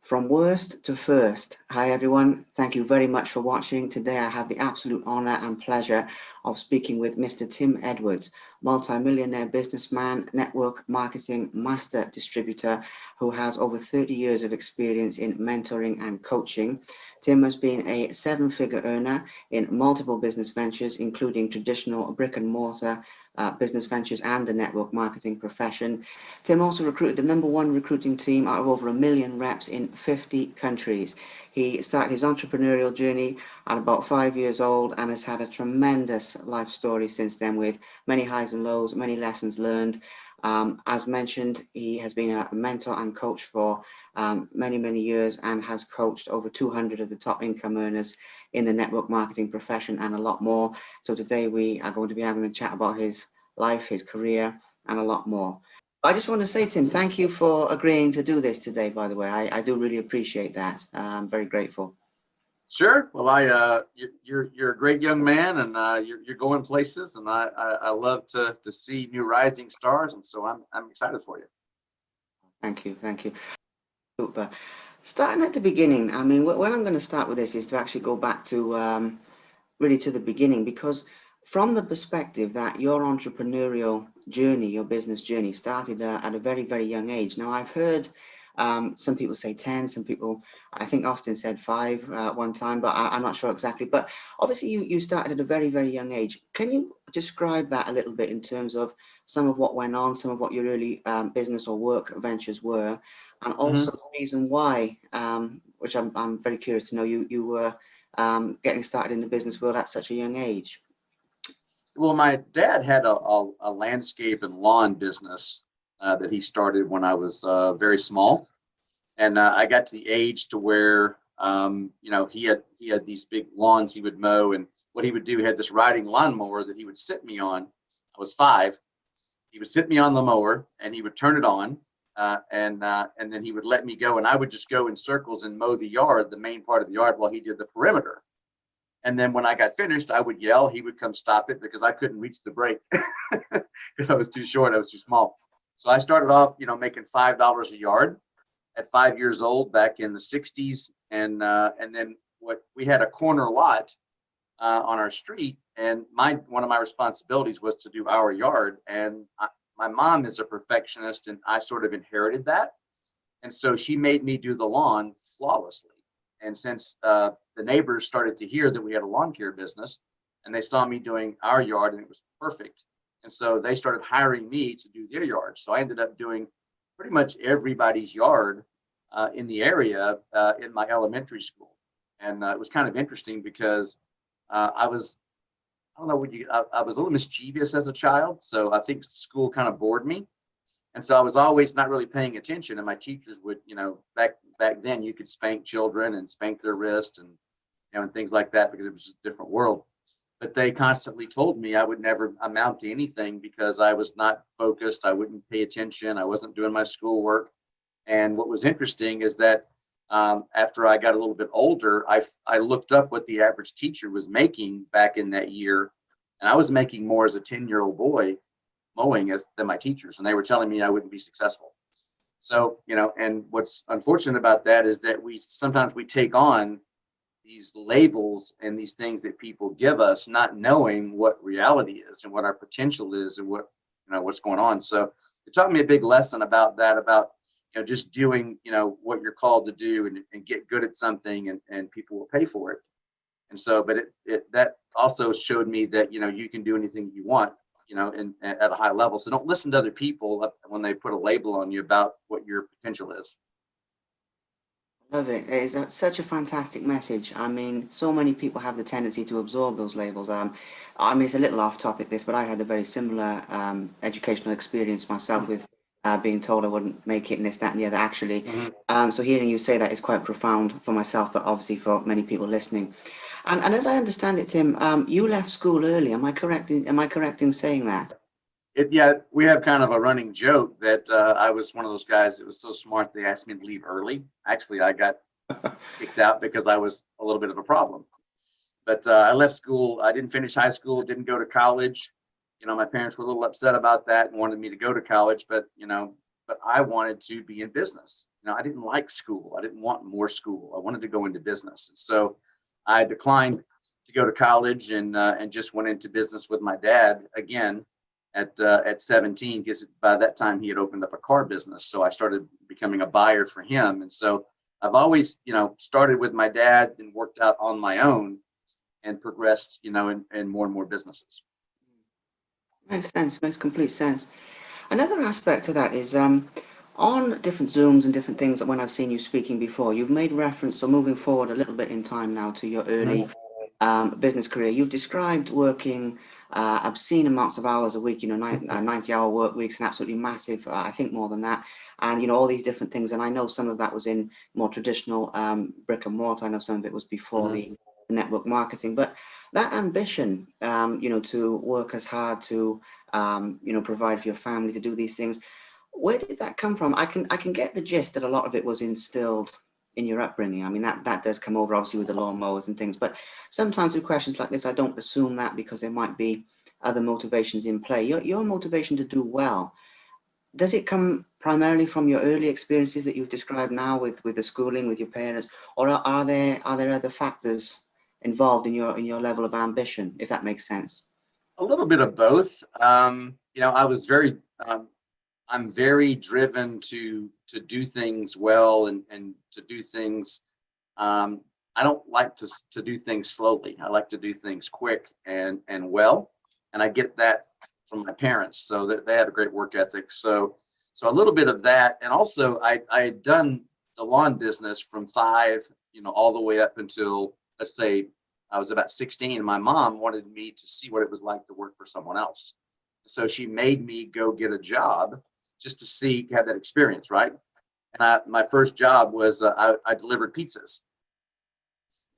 From worst to first. Hi everyone, thank you very much for watching. Today I have the absolute honor and pleasure of speaking with Mr. Tim Edwards, multi-millionaire businessman, network marketing master distributor who has over 30 years of experience in mentoring and coaching. Tim has been a seven-figure earner in multiple business ventures, including traditional brick and mortar business ventures and the network marketing profession. Tim also recruited the #1 recruiting team out of over 1 million reps in 50 countries. He started his entrepreneurial journey at about 5 years old and has had a tremendous life story since then, with many highs and lows, many lessons learned. As mentioned, he has been a mentor and coach for many years and has coached over 200 of the top income earners in the network marketing profession and a lot more. So today we are going to be having a chat about his life, his career, and a lot more. I just want to say, Tim, thank you for agreeing to do this today, by the way. I do really appreciate that. I'm very grateful. Sure. Well, you're a great young man, and you're going places, and I love to see new rising stars, and so I'm excited for you. Thank you. Super. Starting at the beginning, I mean, what I'm going to start with this is to actually go back to really to the beginning, because from the perspective that your entrepreneurial journey, your business journey started at a very young age. Now, I've heard some people say 10, some people, I think Austin said 5 one time, but I'm not sure exactly. But obviously you started at a very young age. Can you describe that a little bit in terms of some of what went on, some of what your early business or work ventures were, and also the reason why, which I'm very curious to know, you were getting started in the business world at such a young age? Well, my dad had a landscape and lawn business that he started when I was very small, and I got to the age to where he had these big lawns he would mow, and what he would do, he had this riding lawnmower that he would sit me on. I was 5. He would sit me on the mower, and he would turn it on, and then he would let me go, and I would just go in circles and mow the yard, the main part of the yard, while he did the perimeter. And then when I got finished, I would yell. He would come stop it because I couldn't reach the brake because I was too short. I was too small. So I started off, making $5 a yard at 5 years old back in the 60s. And then we had a corner lot on our street. And one of my responsibilities was to do our yard. And my mom is a perfectionist, and I sort of inherited that. And so she made me do the lawn flawlessly. And since the neighbors started to hear that we had a lawn care business, and they saw me doing our yard, and it was perfect. And so they started hiring me to do their yard. So I ended up doing pretty much everybody's yard in the area in my elementary school. And it was kind of interesting because I was a little mischievous as a child. So I think school kind of bored me. And so I was always not really paying attention. And my teachers would, back then you could spank children and spank their wrist and, and things like that because it was just a different world. But they constantly told me I would never amount to anything because I was not focused. I wouldn't pay attention. I wasn't doing my schoolwork. And what was interesting is that after I got a little bit older, I looked up what the average teacher was making back in that year. And I was making more as a 10-year-old boy mowing than my teachers. And they were telling me I wouldn't be successful. So, and what's unfortunate about that is that sometimes we take on these labels and these things that people give us, not knowing what reality is and what our potential is and what's going on. So it taught me a big lesson about that, about, just doing, what you're called to do and get good at something and people will pay for it. And so, but that also showed me that, you can do anything you want, and at a high level. So don't listen to other people when they put a label on you about what your potential is. Love it. It's such a fantastic message. I mean, so many people have the tendency to absorb those labels. I mean, it's a little off topic this, but I had a very similar educational experience myself with being told I wouldn't make it and this, that, and the other, actually. So hearing you say that is quite profound for myself, but obviously for many people listening. And as I understand it, Tim, you left school early. Am I correct in saying that? We have kind of a running joke that I was one of those guys that was so smart they asked me to leave early. Actually, I got kicked out because I was a little bit of a problem. But I left school. I didn't finish high school, didn't go to college. My parents were a little upset about that and wanted me to go to college. But, but I wanted to be in business. I didn't like school. I didn't want more school. I wanted to go into business. And so I declined to go to college and just went into business with my dad again at 17, because by that time he had opened up a car business. So I started becoming a buyer for him. And so I've always, started with my dad and worked out on my own and progressed, in more and more businesses. Makes sense, makes complete sense. Another aspect to that is on different Zooms and different things that when I've seen you speaking before, you've made reference, so moving forward a little bit in time now to your early business career. You've described working obscene amounts of hours a week, 90-hour work weeks and absolutely massive, I think more than that. And, all these different things. And I know some of that was in more traditional brick and mortar. I know some of it was before the network marketing. But that ambition, to work as hard, to, provide for your family, to do these things, where did that come from? I can get the gist that a lot of it was instilled in your upbringing. I mean, that does come over obviously with the lawnmowers and things, but sometimes with questions like this, I don't assume that, because there might be other motivations in play. Your motivation to do well, does it come primarily from your early experiences that you've described now with the schooling, with your parents, or are there other factors involved in your level of ambition, if that makes sense? A little bit of both. I was very I'm very driven to do things well and to do things. I don't like to do things slowly. I like to do things quick and well, and I get that from my parents. So that they had a great work ethic. So a little bit of that, and also I had done the lawn business from 5, all the way up until, let's say, I was about 16. My mom wanted me to see what it was like to work for someone else. So she made me go get a job just to have that experience, right? And my first job was I delivered pizzas.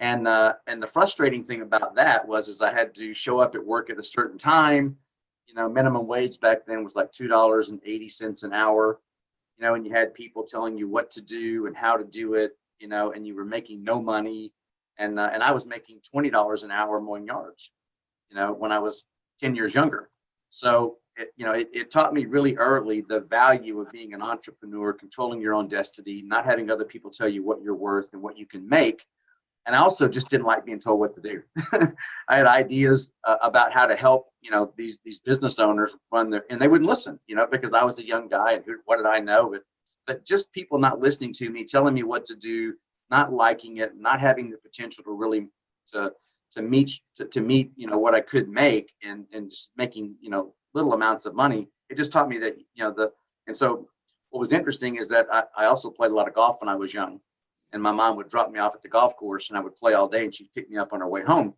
And the frustrating thing about that is I had to show up at work at a certain time. Minimum wage back then was like $2.80 an hour. And you had people telling you what to do and how to do it. And you were making no money. And I was making $20 an hour mowing yards. When I was 10 years younger. So it taught me really early the value of being an entrepreneur, controlling your own destiny, not having other people tell you what you're worth and what you can make. And I also just didn't like being told what to do. I had ideas about how to help, these business owners run and they wouldn't listen, because I was a young guy and what did I know? But just people not listening to me, telling me what to do, not liking it, not having the potential to really to meet what I could make and just making, little amounts of money. It just taught me that, and so what was interesting is that I also played a lot of golf when I was young, and my mom would drop me off at the golf course and I would play all day and she'd pick me up on her way home.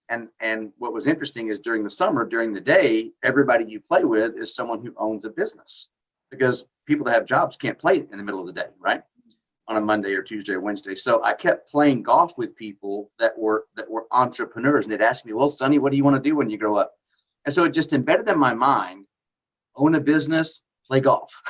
And what was interesting is during the summer, during the day, everybody you play with is someone who owns a business, because people that have jobs can't play in the middle of the day, right? On a Monday or Tuesday or Wednesday. So I kept playing golf with people that were entrepreneurs, and they'd ask me, well, Sonny, what do you want to do when you grow up? And so it just embedded in my mind, own a business, play golf.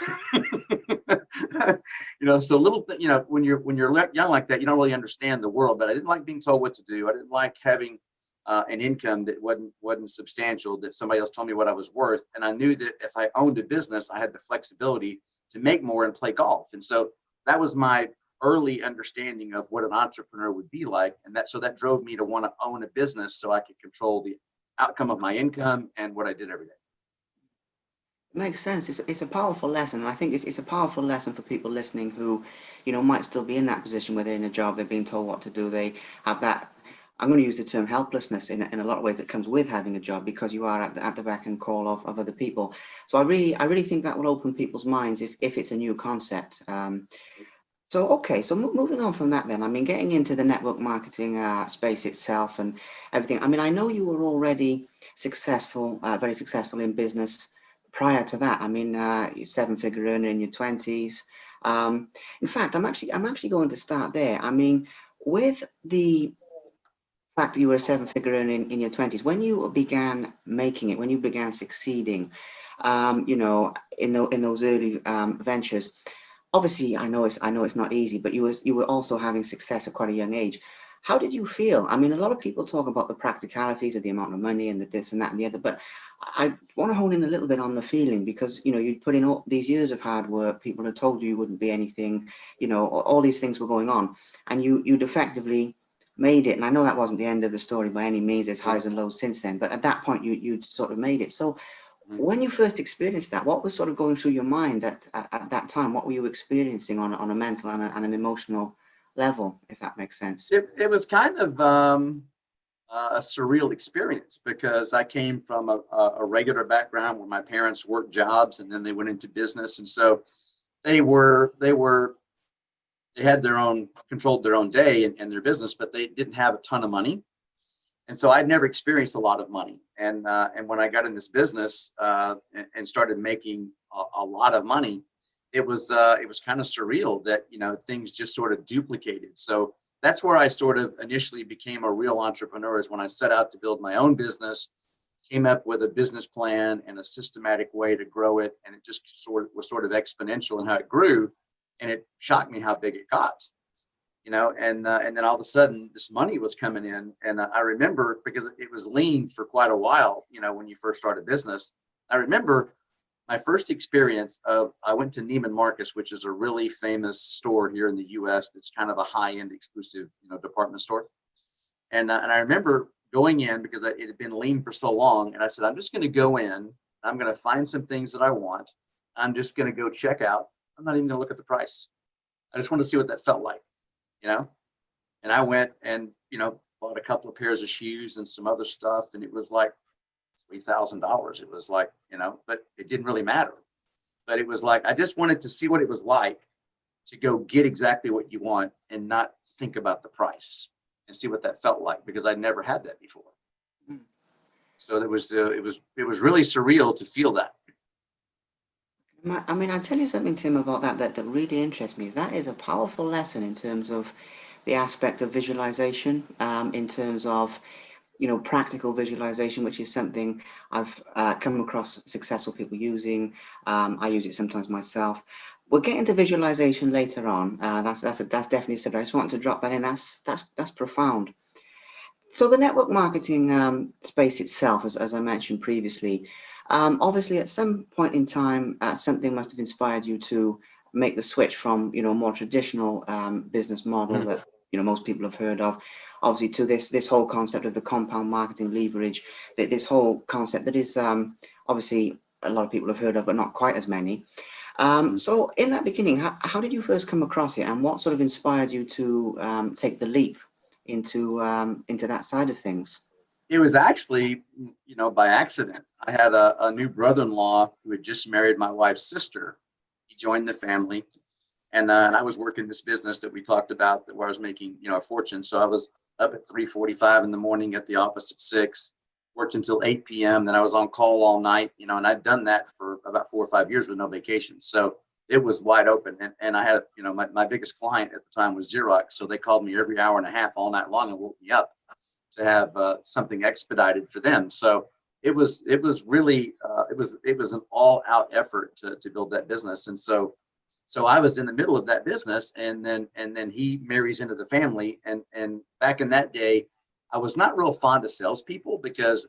So little, when you're young like that, you don't really understand the world, but I didn't like being told what to do. I didn't like having an income that wasn't substantial, that somebody else told me what I was worth. And I knew that if I owned a business, I had the flexibility to make more and play golf. And so that was my early understanding of what an entrepreneur would be like. And that drove me to want to own a business so I could control the outcome of my income and what I did every day. Makes sense. It's a powerful lesson, and I think it's a powerful lesson for people listening who, might still be in that position where they're in a job, they're being told what to do, they have that. I'm going to use the term helplessness in a lot of ways that comes with having a job, because you are at the beck and call of other people. So I really think that will open people's minds if it's a new concept. So moving on from that then, I mean, getting into the network marketing space itself and everything. I mean, I know you were already successful, very successful in business prior to that. I mean, you're 7-figure earner in your 20s. In fact, I'm actually going to start there. I mean, with the fact that you were a 7-figure earner in your 20s, when you began making it, when you began succeeding, in those early ventures. Obviously, I know it's not easy, but you were also having success at quite a young age. How did you feel? I mean, a lot of people talk about the practicalities of the amount of money and the this and that and the other, but I want to hone in a little bit on the feeling, because you'd put in all these years of hard work. People had told you wouldn't be anything. All these things were going on, and you'd effectively made it. And I know that wasn't the end of the story by any means. There's highs and lows since then, but at that point you'd sort of made it. So Mhm. when you first experienced that, what was sort of going through your mind at that time? What were you experiencing on a mental and an emotional level, if that makes sense? It was kind of a surreal experience, because I came from a regular background where my parents worked jobs and then they went into business, and so they had their own, controlled their own day and their business, but they didn't have a ton of money. And so I'd never experienced a lot of money. And when I got in this business and started making a lot of money, it was kind of surreal that things just sort of duplicated. So that's where I sort of initially became a real entrepreneur, is when I set out to build my own business, came up with a business plan and a systematic way to grow it, and it just was sort of exponential in how it grew, and it shocked me how big it got. And then all of a sudden this money was coming in. And I remember, because it was lean for quite a while, when you first start a business. I remember my first experience of, I went to Neiman Marcus, which is a really famous store here in the US that's kind of a high-end exclusive department store. And I remember going in, because it had been lean for so long, and I said, I'm just going to go in, I'm going to find some things that I want, I'm just going to go check out, I'm not even going to look at the price, I just want to see what that felt like. you know and I went and bought a couple of pairs of shoes and some other stuff, and it was like $3,000. It was like, but it didn't really matter. But it was like, I just wanted to see what it was like to go get exactly what you want and not think about the price, and see what that felt like, because I'd never had that before. Mm. So it was really surreal to feel that. I mean, I'll tell you something, Tim, about that really interests me. That is a powerful lesson in terms of the aspect of visualization, in terms of practical visualization, which is something I've come across successful people using. I use it sometimes myself. We'll get into visualization later on. That's definitely something. I just wanted to drop that in. That's profound. So the network marketing space itself, as I mentioned previously, obviously at some point in time, something must have inspired you to make the switch from a more traditional business model Mhm. that most people have heard of, obviously, to this whole concept of the compound marketing leverage. This whole concept that is obviously a lot of people have heard of, but not quite as many. Mhm. So in that beginning, how did you first come across it, and what sort of inspired you to take the leap into that side of things? It was actually, by accident. I had a new brother-in-law who had just married my wife's sister. He joined the family, and I was working this business that we talked about, that where I was making, a fortune. So I was up at 3:45 in the morning, at the office at 6, worked until 8 p.m. Then I was on call all night, and I'd done that for about 4 or 5 years with no vacation. So it was wide open. And I had, my biggest client at the time was Xerox. So they called me every hour and a half all night long and woke me up to have something expedited for them. So it was really it was an all out effort to build that business. And so I was in the middle of that business, and then he marries into the family. And back in that day, I was not real fond of salespeople, because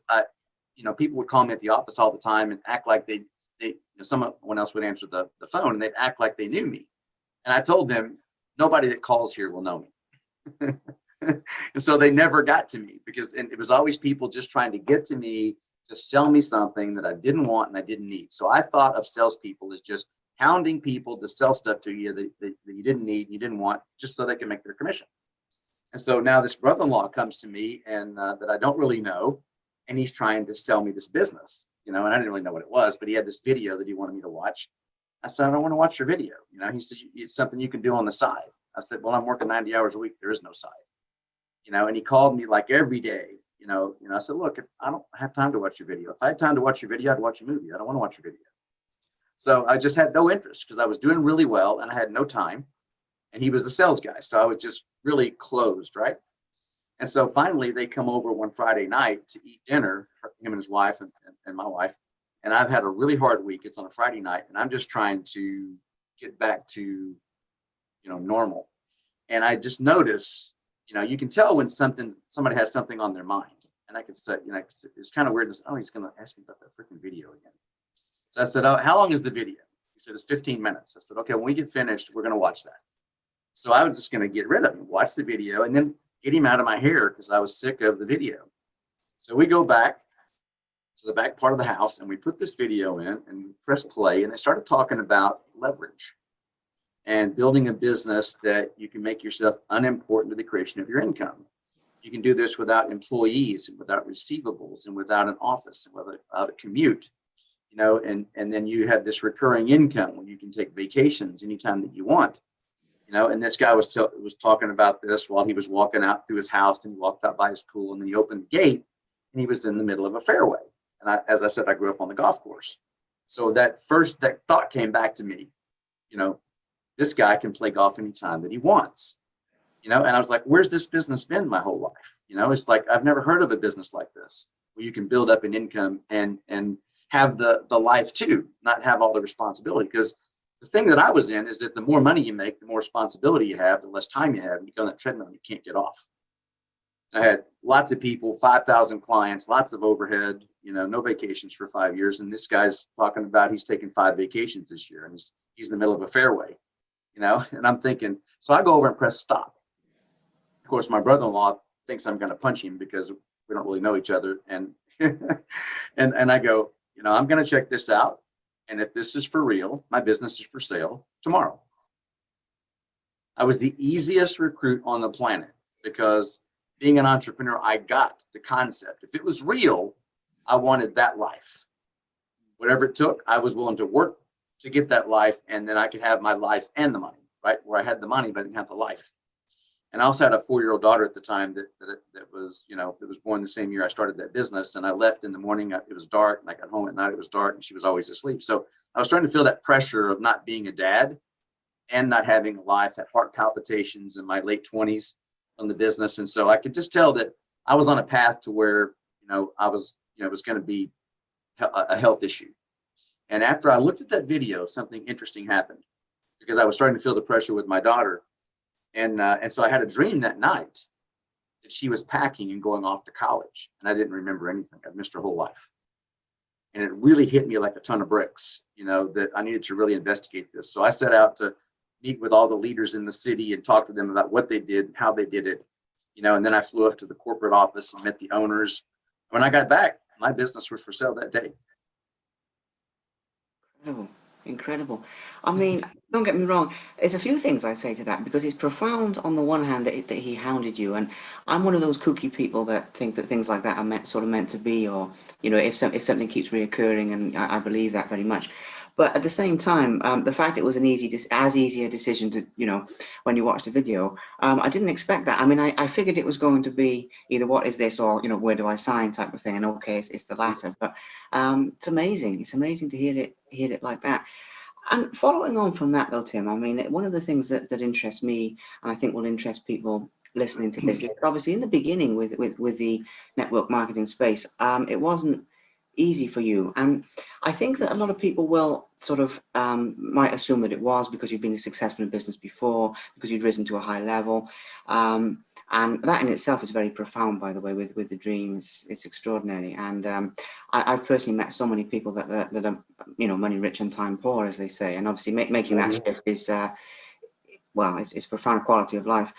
people would call me at the office all the time and act like someone else would answer the phone, and they'd act like they knew me. And I told them, nobody that calls here will know me. And so they never got to me, and it was always people just trying to get to me to sell me something that I didn't want and I didn't need. So I thought of salespeople as just hounding people to sell stuff to you that you didn't need, you didn't want, just so they can make their commission. And so now this brother-in-law comes to me, and that I don't really know, and he's trying to sell me this business, and I didn't really know what it was, but he had this video that he wanted me to watch. I said, I don't want to watch your video. He said, it's something you can do on the side. I said, well, I'm working 90 hours a week. There is no side. And he called me like every day. I said, look, if I don't have time to watch your video, if I had time to watch your video, I'd watch a movie. I don't want to watch your video. So I just had no interest, because I was doing really well and I had no time. And he was a sales guy, so I was just really closed, right? And so finally they come over one Friday night to eat dinner, him and his wife and my wife. And I've had a really hard week. It's on a Friday night, and I'm just trying to get back to, normal. And I just notice, you can tell when somebody has something on their mind. And I could say, it's kind of weird. Oh, he's going to ask me about that freaking video again. So I said, oh, how long is the video? He said, it's 15 minutes. I said, okay, when we get finished, we're going to watch that. So I was just going to get rid of him, watch the video, and then get him out of my hair because I was sick of the video. So we go back to the back part of the house and we put this video in and we press play, and they started talking about leverage and building a business that you can make yourself unimportant to the creation of your income. You can do this without employees and without receivables and without an office and without a commute, and then you have this recurring income when you can take vacations anytime that you want, and this guy was talking about this while he was walking out through his house, and he walked out by his pool, and then he opened the gate and he was in the middle of a fairway. And as I said, I grew up on the golf course. So that thought came back to me, this guy can play golf anytime that he wants. And I was like, where's this business been my whole life? It's like, I've never heard of a business like this where you can build up an income and have the life too, not have all the responsibility. Because the thing that I was in is that the more money you make, the more responsibility you have, the less time you have, and you go on that treadmill and you can't get off. I had lots of people, 5,000 clients, lots of overhead, no vacations for 5 years. And this guy's talking about he's taking 5 vacations this year, and he's in the middle of a fairway, and I'm thinking, so I go over and press stop. Of course, my brother-in-law thinks I'm going to punch him because we don't really know each other. And and I go, I'm going to check this out. And if this is for real, my business is for sale tomorrow. I was the easiest recruit on the planet because being an entrepreneur, I got the concept. If it was real, I wanted that life. Whatever it took, I was willing to work to get that life. And then I could have my life and the money, right? Where I had the money, but I didn't have the life. And I also had a 4-year-old daughter at the time that was, that was born the same year I started that business. And I left in the morning, it was dark, and I got home at night, it was dark, and she was always asleep. So I was starting to feel that pressure of not being a dad and not having a life, had heart palpitations in my late 20s on the business. And so I could just tell that I was on a path to where, I was, it was going to be a health issue. And after I looked at that video, something interesting happened because I was starting to feel the pressure with my daughter. And so I had a dream that night that she was packing and going off to college. And I didn't remember anything. I'd missed her whole life. And it really hit me like a ton of bricks, that I needed to really investigate this. So I set out to meet with all the leaders in the city and talk to them about what they did, how they did it, and then I flew up to the corporate office and met the owners. When I got back, my business was for sale that day. Incredible. I mean, don't get me wrong. There's a few things I'd say to that because it's profound on the one hand that he hounded you, and I'm one of those kooky people that think that things like that are meant to be, or if something keeps reoccurring, and I believe that very much. But at the same time, the fact it was as easy a decision to, when you watch the video, I didn't expect that. I mean, I figured it was going to be either what is this or, where do I sign type of thing. And okay, it's the latter. But it's amazing. It's amazing to hear it like that. And following on from that, though, Tim, I mean, one of the things that interests me, and I think will interest people listening to this, is that obviously in the beginning with the network marketing space, it wasn't easy for you. And I think that a lot of people will sort of might assume that it was because you've been successful in business before, because you'd risen to a high level. And that in itself is very profound, by the way, with the dreams. It's extraordinary. And I've personally met so many people that are, money rich and time poor, as they say. And obviously making that shift is, it's profound quality of life.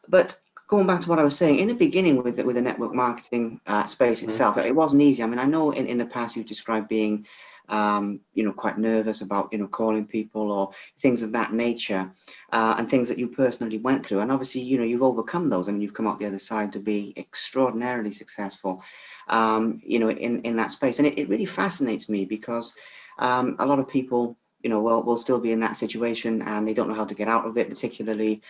But going back to what I was saying, in the beginning with the network marketing space itself, it wasn't easy. I mean, I know in the past you've described being, quite nervous about, calling people or things of that nature, and things that you personally went through. And obviously, you've overcome those and you've come out the other side to be extraordinarily successful, in that space. And it really fascinates me because a lot of people, will still be in that situation and they don't know how to get out of it, particularly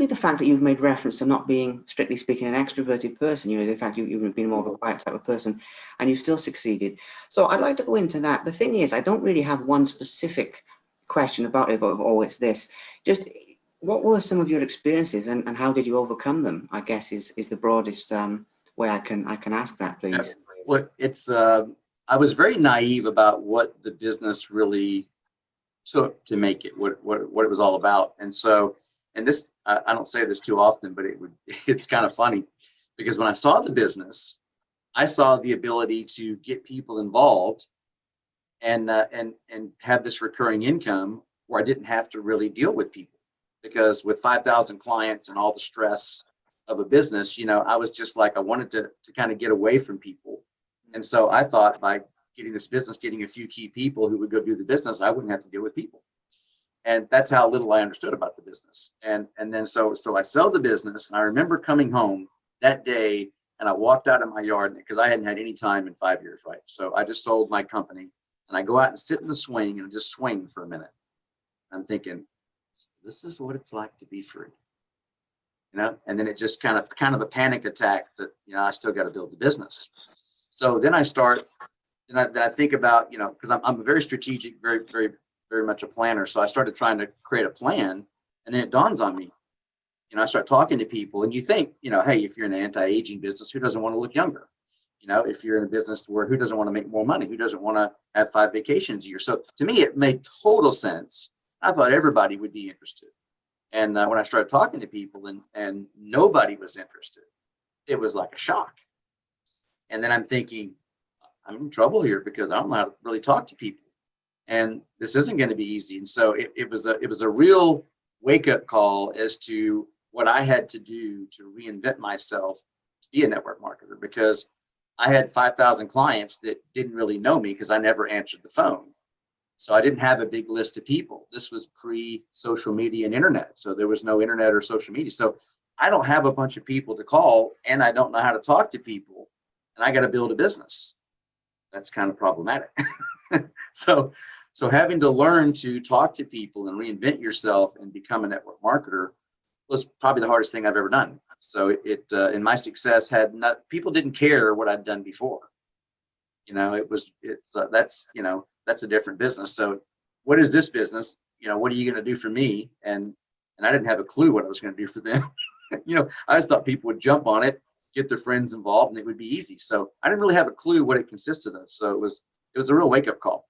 the fact that you've made reference to not being, strictly speaking, an extroverted person, the fact you've been more of a quiet type of person, and you've still succeeded. So I'd like to go into that. The thing is, I don't really have one specific question about it, oh, it's this. Just what were some of your experiences and how did you overcome them, I guess is the broadest way I can ask that, please. Yeah. Well, it's, I was very naive about what the business really took to make it, what it was all about. And so, and this, I don't say this too often, but it's kind of funny Because when I saw the business, I saw the ability to get people involved and have this recurring income where I didn't have to really deal with people. Because with 5,000 clients and all the stress of a business, you know, I was just like, I wanted to kind of get away from people. And so I thought by getting this business, getting a few key people who would go do the business, I wouldn't have to deal with people. And that's how little I understood about the business. And then so I sell the business, and I remember coming home that day, and I walked out of my yard because I hadn't had any time in 5 years, right? So I just sold my company, and I go out and sit in the swing and just swing for a minute. I'm thinking, this is what it's like to be free, you know? And then it just kind of a panic attack that, you know, I still got to build the business. So then I start, and I think about, you know, because I'm a very strategic, very, very, very much a planner. So I started trying to create a plan, and then it dawns on me, you know, I start talking to people, and you think, you know, hey, if you're in an anti-aging business, who doesn't want to look younger? You know, if you're in a business where who doesn't want to make more money? Who doesn't want to have 5 vacations a year? So to me, it made total sense. I thought everybody would be interested. And when I started talking to people and nobody was interested, it was like a shock. And then I'm thinking, I'm in trouble here because I don't know how to really talk to people. And this isn't going to be easy. And so it was a real wake up call as to what I had to do to reinvent myself to be a network marketer, because I had 5,000 clients that didn't really know me because I never answered the phone. So I didn't have a big list of people. This was pre-social media and internet. So there was no internet or social media. So I don't have a bunch of people to call, and I don't know how to talk to people, and I got to build a business. That's kind of problematic. So having to learn to talk to people and reinvent yourself and become a network marketer was probably the hardest thing I've ever done. So in my success people didn't care what I'd done before. You know, that's a different business. So what is this business? You know, what are you going to do for me? And I didn't have a clue what I was going to do for them. You know, I just thought people would jump on it, get their friends involved, and it would be easy. So I didn't really have a clue what it consisted of. So it was a real wake up call.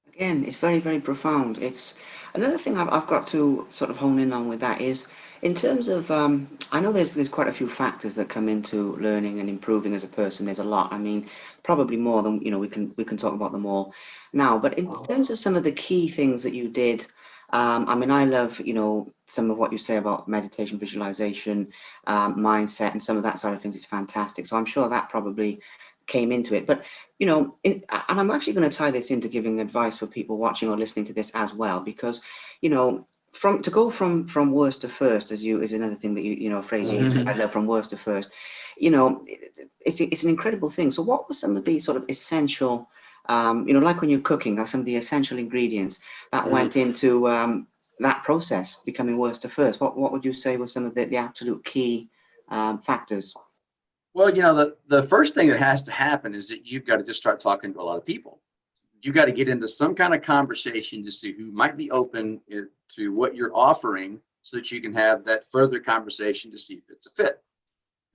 Again, it's very, very profound. It's another thing I've got to sort of hone in on with that is in terms of I know there's quite a few factors that come into learning and improving as a person. There's a lot. I mean, probably more than, you know, we can talk about them all now. But in terms of some of the key things that you did, I mean, I love, you know, some of what you say about meditation, visualization, mindset, and some of that side of things is fantastic. So I'm sure that probably came into it. But you know, and I'm actually going to tie this into giving advice for people watching or listening to this as well, because you know, to go from worst to first, is another thing that you know, a phrase you use, I love, from worst to first. You know, it's an incredible thing. So what were some of the sort of essential, you know, like when you're cooking, like some of the essential ingredients that went into that process becoming worst to first? What would you say were some of the absolute key factors? Well, you know, the first thing that has to happen is that you've got to just start talking to a lot of people. You got to get into some kind of conversation to see who might be open to what you're offering, so that you can have that further conversation to see if it's a fit.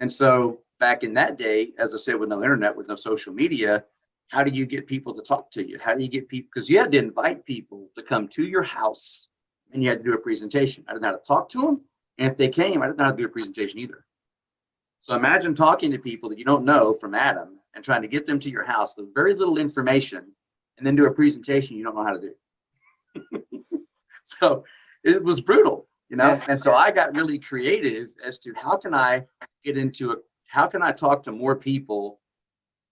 And so back in that day, as I said, with no internet, with no social media, how do you get people to talk to you? How do you get people? Because you had to invite people to come to your house, and you had to do a presentation. I didn't know how to talk to them. And if they came, I didn't know how to do a presentation either. So imagine talking to people that you don't know from Adam and trying to get them to your house with very little information, and then do a presentation you don't know how to do. So it was brutal, you know? And so I got really creative as to how can I talk to more people?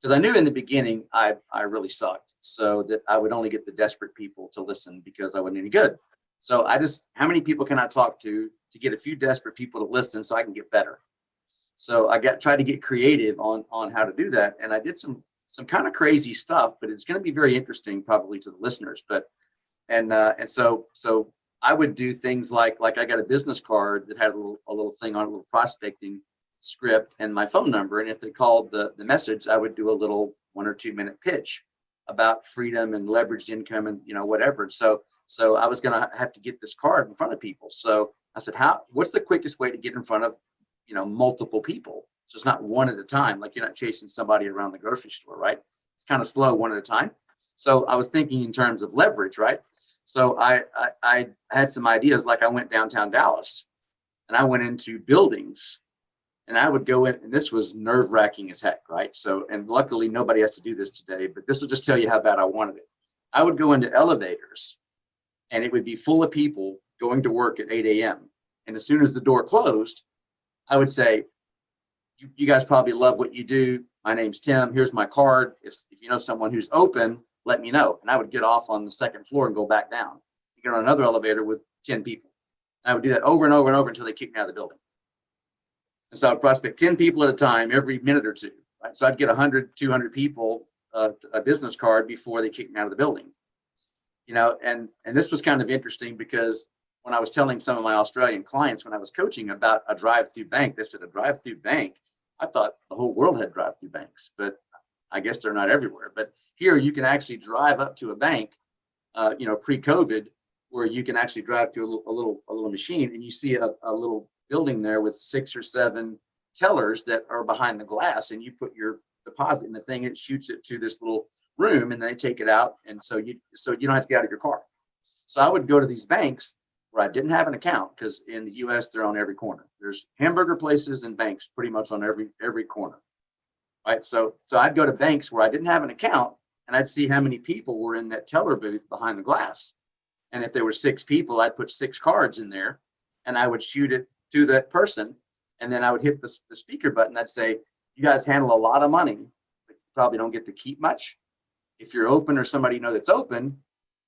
Because I knew in the beginning I really sucked, so that I would only get the desperate people to listen because I wasn't any good. So how many people can I talk to get a few desperate people to listen so I can get better? So I tried to get creative on how to do that. And I did some kind of crazy stuff, but it's going to be very interesting probably to the listeners. And so I would do things like I got a business card that had a little thing on it, a little prospecting script and my phone number. And if they called the message, I would do a little 1 or 2 minute pitch about freedom and leveraged income and, you know, whatever. So I was going to have to get this card in front of people. So I said, what's the quickest way to get in front of, you know, multiple people? So it's not one at a time, like you're not chasing somebody around the grocery store, right? It's kind of slow, one at a time. So I was thinking in terms of leverage, right? So I had some ideas. Like I went downtown Dallas, and I went into buildings And I would go in, and this was nerve wracking as heck, right? So, and luckily nobody has to do this today, but this will just tell you how bad I wanted it. I would go into elevators and it would be full of people going to work at 8 a.m. And as soon as the door closed, I would say, you guys probably love what you do. My name's Tim. Here's my card. If you know someone who's open, let me know. And I would get off on the second floor and go back down. You get on another elevator with 10 people. And I would do that over and over and over until they kicked me out of the building. And so I would prospect 10 people at a time every minute or two. Right? So I'd get 100, 200 people a business card before they kicked me out of the building. You know, and this was kind of interesting because when I was telling some of my Australian clients when I was coaching about a drive-through bank, they said, a drive-through bank? I thought the whole world had drive-through banks, but I guess they're not everywhere. But here you can actually drive up to a bank, you know, pre-COVID, where you can actually drive to a little machine, and you see a little building there with 6 or 7 tellers that are behind the glass, and you put your deposit in the thing, and it shoots it to this little room, and they take it out, and so you don't have to get out of your car. So I would go to these banks where I didn't have an account, because in the US they're on every corner. There's hamburger places and banks pretty much on every corner, right? So I'd go to banks where I didn't have an account, and I'd see how many people were in that teller booth behind the glass. And if there were 6 people, I'd put 6 cards in there, and I would shoot it to that person, and then I would hit the speaker button. I'd say, you guys handle a lot of money, but you probably don't get to keep much. If you're open or somebody you know that's open,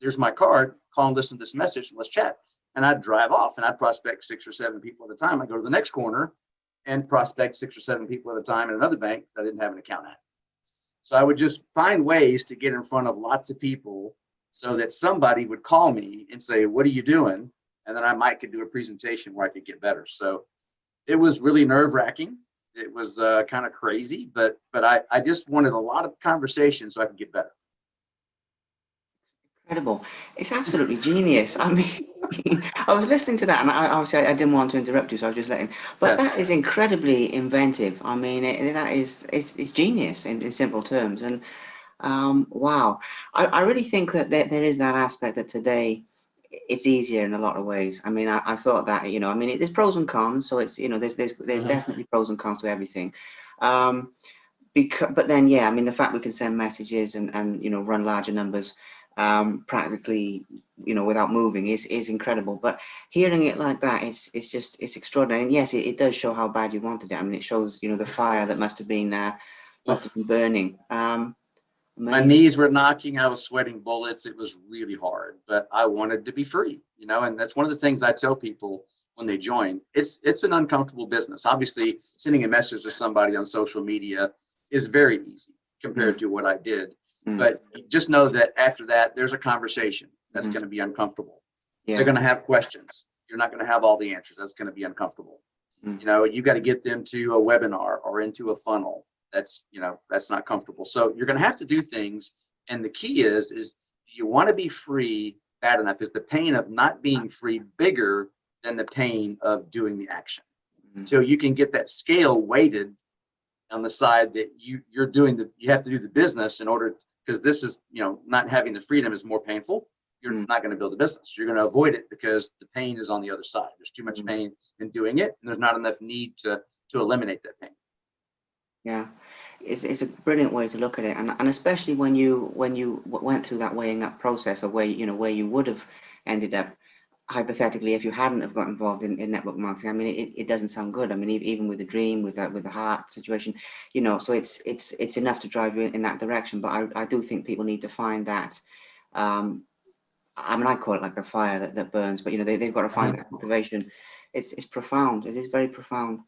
there's my card. Call and listen to this message and let's chat. And I'd drive off and I'd prospect 6 or 7 people at a time. I'd go to the next corner and prospect 6 or 7 people at a time in another bank that I didn't have an account at. So I would just find ways to get in front of lots of people so that somebody would call me and say, what are you doing? And then I could do a presentation where I could get better. So it was really nerve wracking. It was kind of crazy, but I just wanted a lot of conversation so I could get better. Incredible. It's absolutely genius. I mean, I was listening to that, and obviously I didn't want to interrupt you, so I was just letting. But Yeah. that is incredibly inventive. I mean, it's genius in simple terms. And wow, I really think that there is that aspect that today it's easier in a lot of ways. I mean, I thought that, you know, I mean, there's pros and cons, so it's, you know, there's definitely pros and cons to everything. But then, yeah, I mean, the fact we can send messages and you know, run larger numbers practically, you know, without moving is incredible. But hearing it like that, it's extraordinary. And yes, it does show how bad you wanted it. I mean, it shows, you know, the fire that must have been burning. My Amazing. knees were knocking. I was sweating bullets. It was really hard, but I wanted to be free, you know, and that's one of the things I tell people when they join. It's an uncomfortable business. Obviously, sending a message to somebody on social media is very easy compared to what I did. But just know that after that, there's a conversation that's going to be uncomfortable. Yeah. They're going to have questions. You're not going to have all the answers. That's going to be uncomfortable. You know, you got to get them to a webinar or into a funnel. That's, you know, that's not comfortable. So you're going to have to do things. And the key is you want to be free bad enough? Is the pain of not being free bigger than the pain of doing the action? So you can get that scale weighted on the side that you have to do the business in order, because this is, you know, not having the freedom is more painful. You're not going to build a business. You're going to avoid it because the pain is on the other side. There's too much pain in doing it, and there's not enough need to eliminate that pain. Yeah, it's a brilliant way to look at it, and especially when you went through that weighing up process of where you would have ended up hypothetically if you hadn't have got involved in network marketing. I mean, it doesn't sound good. I mean, even with the dream, with the heart situation, you know, so it's enough to drive you in that direction. But I do think people need to find that. I mean, I call it like the fire that burns, but you know, they've got to find that motivation. It's profound. It is very profound.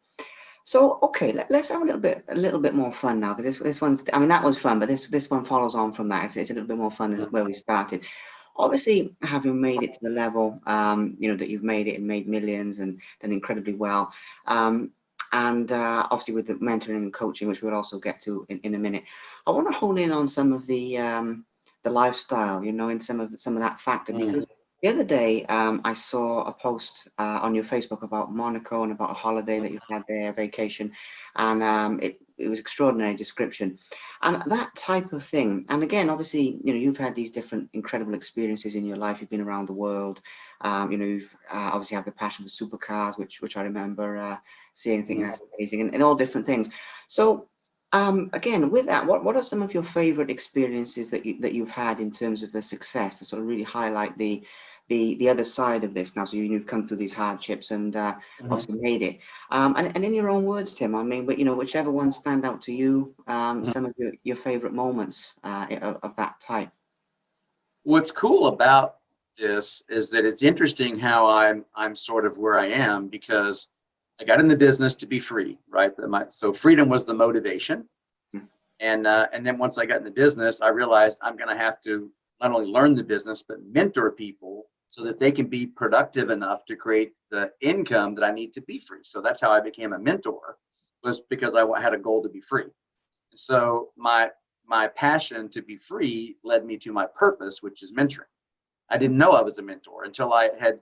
So, okay, let's have a little bit more fun now, because this one's, I mean, that was fun, but this one follows on from that. It's a little bit more fun than where we started. Obviously, having made it to the level, you know, that you've made it and made millions and done incredibly well, and obviously with the mentoring and coaching, which we'll also get to in a minute, I want to hone in on some of the lifestyle, you know, in some of that factor, because the other day, I saw a post on your Facebook about Monaco and about a holiday that you had there, a vacation, and it was extraordinary description. And that type of thing, and again, obviously, you've had these different incredible experiences in your life. You've been around the world. You've obviously have the passion for supercars, which I remember seeing. Things that's amazing, and all different things. So again, with that, what are some of your favorite experiences that you've had in terms of the success to sort of really highlight the other side of this now? So you've come through these hardships and obviously made it. And in your own words, Tim, I mean, but whichever ones stand out to you, some of your favorite moments of that type. What's cool about this is that it's interesting how I'm sort of where I am, because I got in the business to be free, right? So freedom was the motivation. And then once I got in the business, I realized I'm going to have to not only learn the business, but mentor people so that they can be productive enough to create the income that I need to be free. So that's how I became a mentor, was because I had a goal to be free. So my passion to be free led me to my purpose, which is mentoring. I didn't know I was a mentor until I had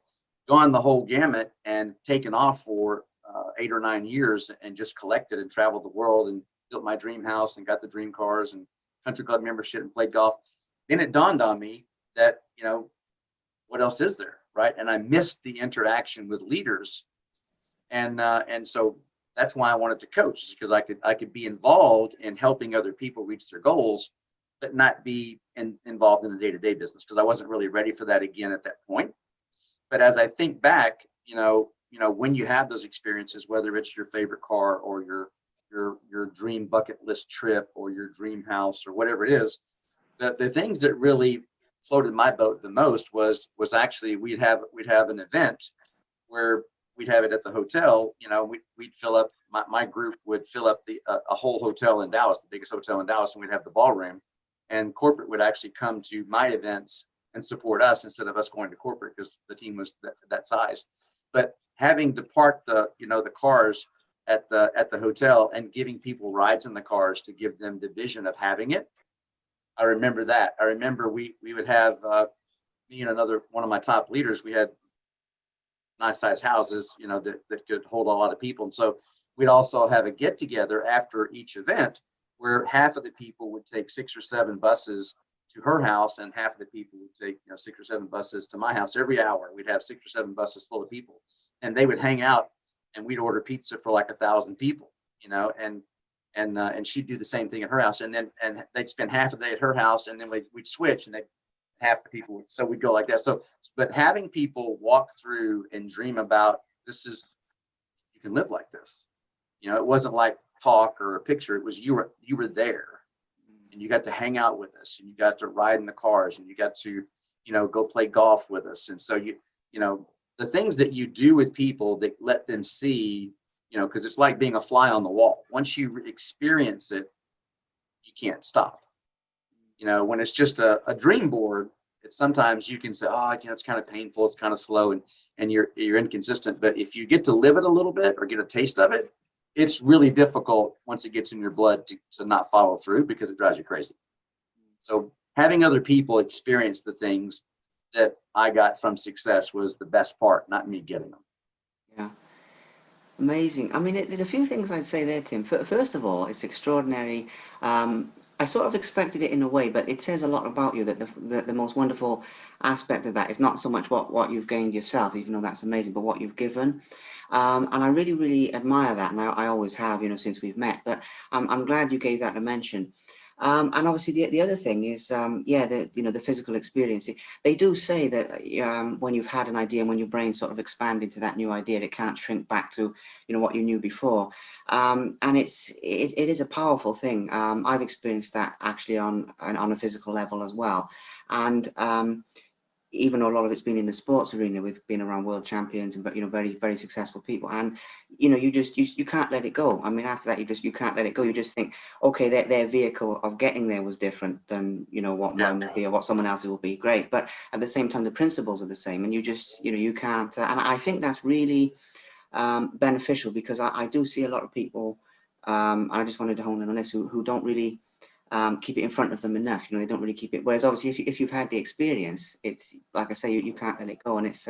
gone the whole gamut and taken off for 8 or 9 years and just collected and traveled the world and built my dream house and got the dream cars and country club membership and played golf. Then it dawned on me that, what else is there, right? And I missed the interaction with leaders. And so that's why I wanted to coach, because I could be involved in helping other people reach their goals, but not be involved in the day-to-day business, because I wasn't really ready for that again at that point. But as I think back, when you have those experiences, whether it's your favorite car or your dream bucket list trip or your dream house or whatever it is, the things that really floated my boat the most was actually we'd have an event where we'd have it at the hotel. We'd fill up, my group would fill up a whole hotel in Dallas, the biggest hotel in Dallas, and we'd have the ballroom, and corporate would actually come to my events and support us instead of us going to corporate, because the team was that size. But having to park the cars at the hotel and giving people rides in the cars to give them the vision of having it, I remember that. I remember we would have me and another one of my top leaders. We had nice size houses, that could hold a lot of people, and so we'd also have a get together after each event where half of the people would take 6 or 7 buses to her house, and half of the people would take 6 or 7 buses to my house. Every hour we'd have 6 or 7 buses full of people, and they would hang out, and we'd order pizza for like 1,000 people, and she'd do the same thing at her house, and they'd spend half of the day at her house, and then we'd switch, and half the people so we'd go like that. So, but having people walk through and dream about, you can live like this. It wasn't like talk or a picture. It was you were there, and you got to hang out with us, and you got to ride in the cars, and you got to go play golf with us. And so the things that you do with people that let them see, because it's like being a fly on the wall. Once you experience it, you can't stop. When it's just a dream board, it's sometimes you can say, oh, it's kind of painful, it's kind of slow, and you're inconsistent. But if you get to live it a little bit or get a taste of it, it's really difficult once it gets in your blood to not follow through, because it drives you crazy. So having other people experience the things that I got from success was the best part, not me getting them. Yeah. Amazing. I mean, there's a few things I'd say there, Tim. First of all, it's extraordinary. I sort of expected it in a way, but it says a lot about you that the most wonderful aspect of that is not so much what you've gained yourself, even though that's amazing, but what you've given. And I really, really admire that. And I always have, since we've met. But I'm glad you gave that a mention. And obviously the other thing is, the physical experience. They do say that when you've had an idea and when your brain sort of expand into that new idea, it can't shrink back to, what you knew before. And it is a powerful thing. I've experienced that actually on a physical level as well. And even though a lot of it's been in the sports arena with being around world champions and very, very successful people, and you can't let it go. I mean, after that you can't let it go. You just think, okay, their vehicle of getting there was different than what mine will be or what someone else's will be. Great, but at the same time the principles are the same, and you just you can't. And I think that's really beneficial, because I do see a lot of people, and I just wanted to hone in on this, who don't really keep it in front of them enough. They don't really keep it. Whereas obviously, if you've had the experience, it's like I say, you can't let it go. And it's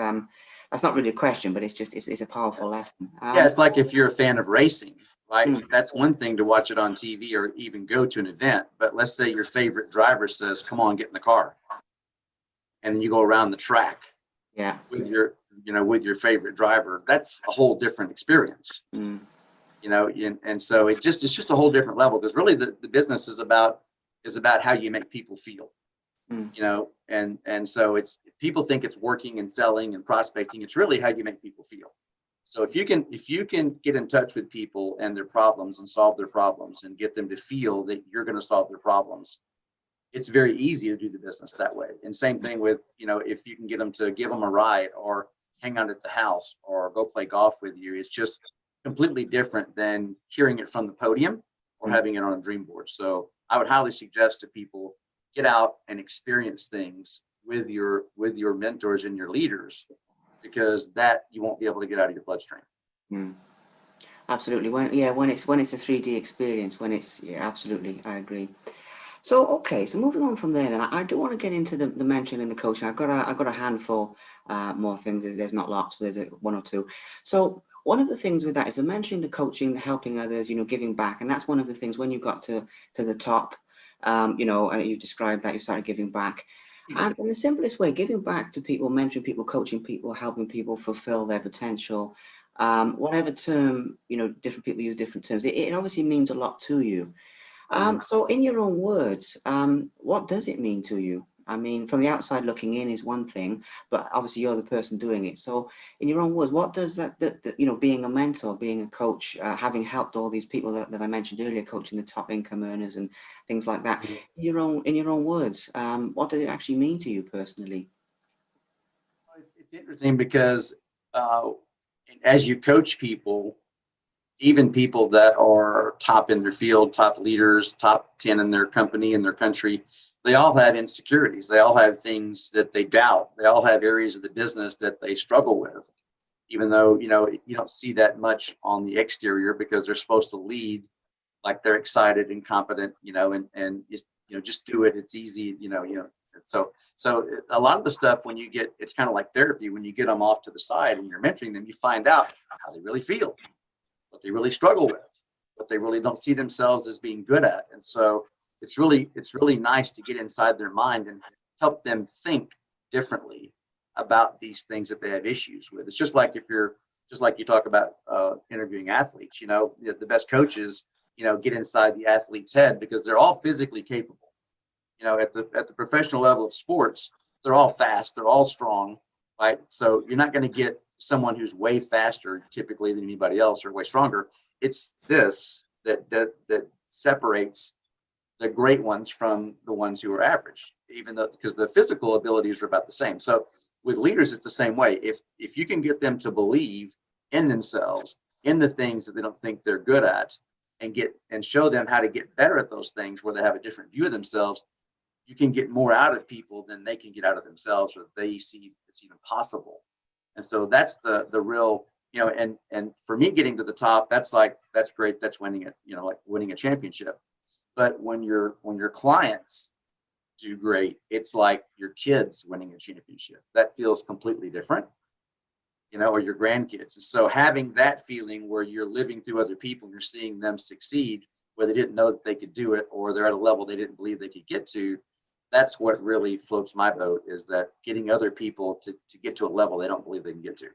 that's not really a question, but it's a powerful lesson. Yeah, it's like if you're a fan of racing, right? Mm, That's one thing to watch it on TV or even go to an event. But let's say your favorite driver says, "Come on, get in the car," and then you go around the track yeah. with with your favorite driver. That's a whole different experience, Mm, and so it's just a whole different level, because really the business is about how you make people feel. mm, And so it's, people think it's working and selling and prospecting. It's really how you make people feel. So if you can get in touch with people and their problems and solve their problems and get them to feel that you're going to solve their problems, it's very easy to do the business that way. And same thing with, if you can get them to give them a ride or hang out at the house or go play golf with you, it's just completely different than hearing it from the podium or mm. having it on a dream board. So I would highly suggest to people, get out and experience things with your mentors and your leaders, because that you won't be able to get out of your bloodstream. Mm. Absolutely. When it's a 3D experience, yeah, absolutely, I agree. So okay, so moving on from there, then I do want to get into the mentoring and the coaching. I've got a handful more things. There's not lots, but there's one or two. So one of the things with that is the mentoring, the coaching, the helping others, giving back, and that's one of the things when you got to the top, and you described that you started giving back. And in the simplest way, giving back to people, mentoring people, coaching people, helping people fulfill their potential, whatever term, different people use different terms. It obviously means a lot to you. So in your own words, what does it mean to you? I mean, from the outside looking in is one thing, but obviously you're the person doing it. So in your own words, what does that being a mentor, being a coach, having helped all these people that I mentioned earlier, coaching the top income earners and things like that, in your own words, what does it actually mean to you personally? It's interesting because uh, as you coach people, even people that are top in their field, top leaders, top 10 in their company, in their country, they all have insecurities. They all have things that they doubt. They all have areas of the business that they struggle with, even though, you don't see that much on the exterior, because they're supposed to lead like they're excited and competent, and just do it. It's easy, So a lot of the stuff, when you get, it's kind of like therapy. When you get them off to the side and you're mentoring them, you find out how they really feel, what they really struggle with, what they really don't see themselves as being good at. And so it's really nice to get inside their mind and help them think differently about these things that they have issues with. It's just like you talk about interviewing athletes. The best coaches, get inside the athlete's head, because they're all physically capable. At the professional level of sports, they're all fast, they're all strong, right? So you're not going to get someone who's way faster typically than anybody else, or way stronger. It's this that separates the great ones from the ones who are average, even though, because the physical abilities are about the same. So with leaders, it's the same way. If you can get them to believe in themselves, in the things that they don't think they're good at, and show them how to get better at those things where they have a different view of themselves, you can get more out of people than they can get out of themselves, or they see it's even possible. And so that's the real, and for me, getting to the top, that's great. That's winning it, like winning a championship. But when your clients do great, it's like your kids winning a championship. That feels completely different, or your grandkids. So having that feeling where you're living through other people and you're seeing them succeed, where they didn't know that they could do it, or they're at a level they didn't believe they could get to, that's what really floats my boat, is that getting other people to get to a level they don't believe they can get to.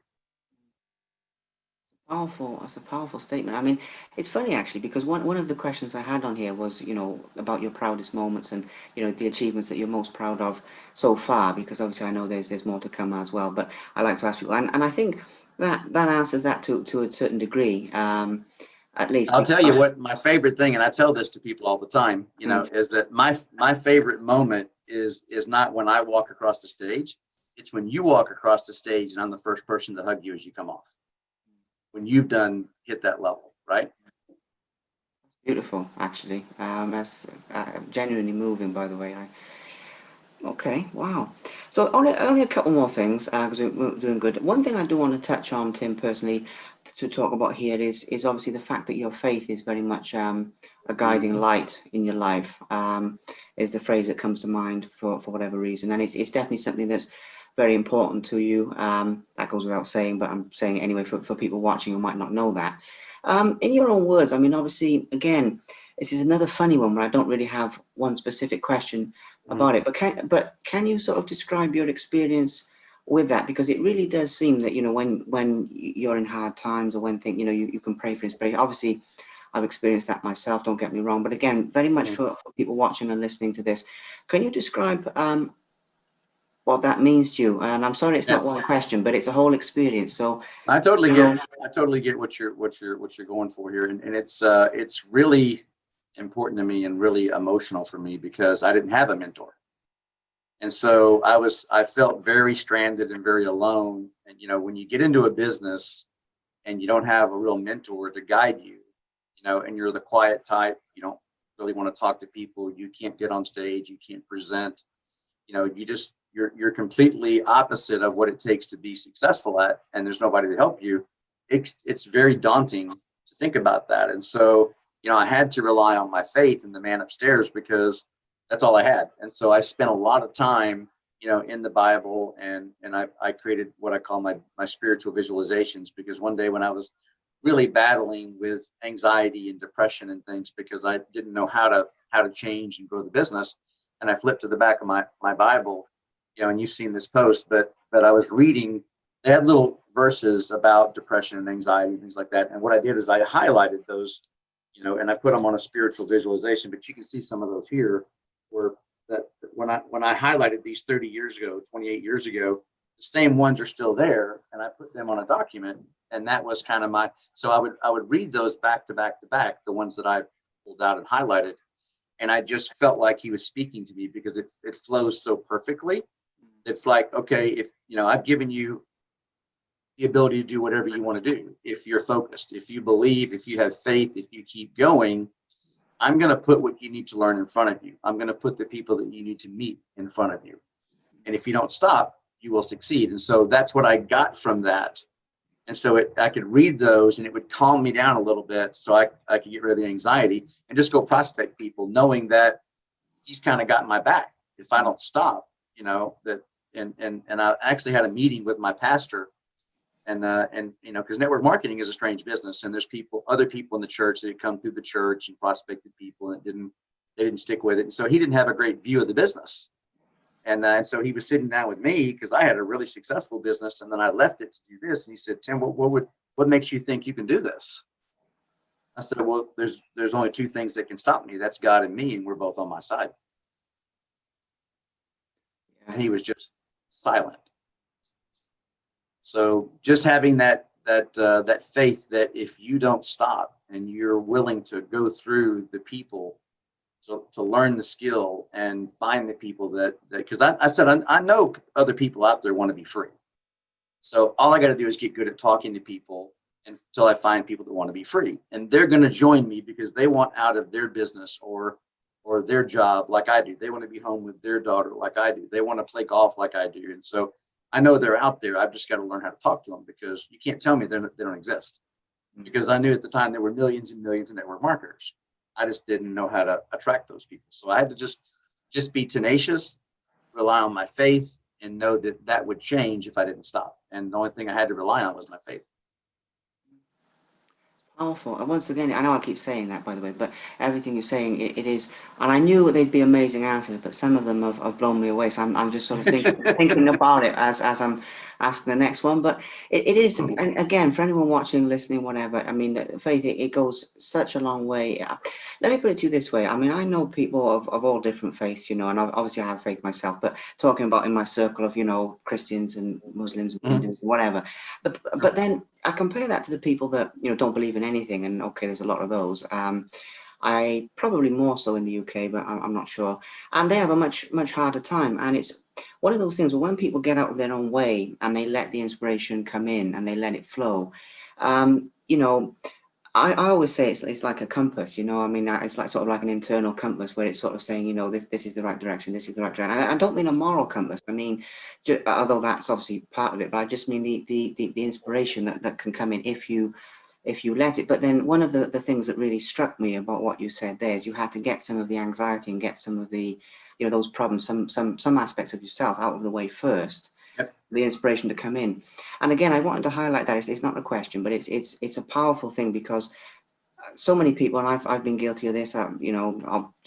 Powerful. That's a powerful statement. I mean, it's funny actually, because one of the questions I had on here was, about your proudest moments and, the achievements that you're most proud of so far, because obviously I know there's more to come as well. But I like to ask people, and I think that answers that to a certain degree, at least. I'll tell you Because, what my favorite thing, and I tell this to people all the time, is that my favorite moment is not when I walk across the stage. It's when you walk across the stage and I'm the first person to hug you as you come off, when you've hit that level, right? beautiful, actually. That's genuinely moving, by the way. Okay, wow. So only a couple more things, because we're doing good. One thing I do want to touch on, Tim, personally, to talk about here is obviously the fact that your faith is very much a guiding light in your life. Is the phrase that comes to mind for whatever reason, and it's definitely something that's very important to you. That goes without saying, but I'm saying it anyway for people watching who might not know that. In your own words, I mean, obviously, again, this is another funny one where I don't really have one specific question about it, but can you sort of describe your experience with that? Because it really does seem that, you know, when you're in hard times, or when you know, you can pray for inspiration. Obviously, I've experienced that myself, don't get me wrong, but again, very much for people watching and listening to this, can you describe what that means to you? And I'm sorry, it's not Yes. one question, but it's a whole experience. So I totally you get know, I totally get what you're going for here, and it's really important to me and really emotional for me because I didn't have a mentor. And so I felt very stranded and very alone. And you know, when you get into a business and you don't have a real mentor to guide you, you know, and you're the quiet type, you don't really want to talk to people, you can't get on stage, you can't present, you know, you're completely opposite of what it takes to be successful at, and there's nobody to help you. It's very daunting to think about that. And so, you know, I had to rely on my faith in the man upstairs because that's all I had. And so I spent a lot of time, you know, in the Bible, and I created what I call my spiritual visualizations, because one day when I was really battling with anxiety and depression and things because I didn't know how to change and grow the business, and I flipped to the back of my Bible, you know, and you've seen this post, but I was reading, they had little verses about depression and anxiety and things like that. And what I did is I highlighted those, you know, and I put them on a spiritual visualization, but you can see some of those here where that when I highlighted these 30 years ago, 28 years ago, the same ones are still there, and I put them on a document. And that was kind of so I would read those back to back to back, the ones that I pulled out and highlighted. And I just felt like he was speaking to me because it flows so perfectly. It's like, okay, if, you know, I've given you the ability to do whatever you want to do. If you're focused, if you believe, if you have faith, if you keep going, I'm going to put what you need to learn in front of you. I'm going to put the people that you need to meet in front of you. And if you don't stop, you will succeed. And so that's what I got from that. And so I could read those and it would calm me down a little bit so I could get rid of the anxiety and just go prospect people, knowing that he's kind of got my back if I don't stop, you know, that, and I actually had a meeting with my pastor, and you know, because network marketing is a strange business, and there's other people in the church that had come through the church and prospected people, and they didn't stick with it. And so he didn't have a great view of the business. And so he was sitting down with me because I had a really successful business, and then I left it to do this. And he said, "Tim, what makes you think you can do this?" I said, "Well, there's only two things that can stop me. That's God and me, and we're both on my side." And he was just silent. So just having that faith that if you don't stop and you're willing to go through the people to learn the skill and find the people that because I said I know other people out there want to be free. So all I got to do is get good at talking to people until I find people that want to be free, and they're going to join me because they want out of their business or their job like I do. They want to be home with their daughter like I do. They want to play golf like I do. And so I know they're out there. I've just got to learn how to talk to them, because you can't tell me they don't exist. Because I knew at the time there were millions and millions of network marketers. I just didn't know how to attract those people. So I had to just be tenacious, rely on my faith, and know that would change if I didn't stop. And the only thing I had to rely on was my faith. powerful. And once again, I know I keep saying that, by the way, but everything you're saying, it is, and I knew they'd be amazing answers, but some of them have blown me away. So I'm just sort of thinking about it as I'm asking the next one. But it is, and again, for anyone watching, listening, whatever, I mean, faith, it goes such a long way. Let me put it to you this way. I mean, I know people of all different faiths, you know, and obviously I have faith myself, but talking about in my circle of, you know, Christians and Muslims and Hindus and whatever. But then I compare that to the people that, you know, don't believe in anything, and okay, there's a lot of those. I probably more so in the UK, but I'm not sure. And they have a much harder time. And it's one of those things where when people get out of their own way and they let the inspiration come in and they let it flow, you know, I always say it's like a compass, you know. I mean, it's like sort of like an internal compass where it's sort of saying, you know, this is the right direction, this is the right direction. And I don't mean a moral compass. I mean, although that's obviously part of it, but I just mean the inspiration that can come in if you let it. But then one of the things that really struck me about what you said there is you had to get some of the anxiety and get some of the, you know, those problems, some aspects of yourself out of the way first. Yep. the inspiration to come in. And again, I wanted to highlight that it's not a question, but it's a powerful thing, because so many people, and I've been guilty of this,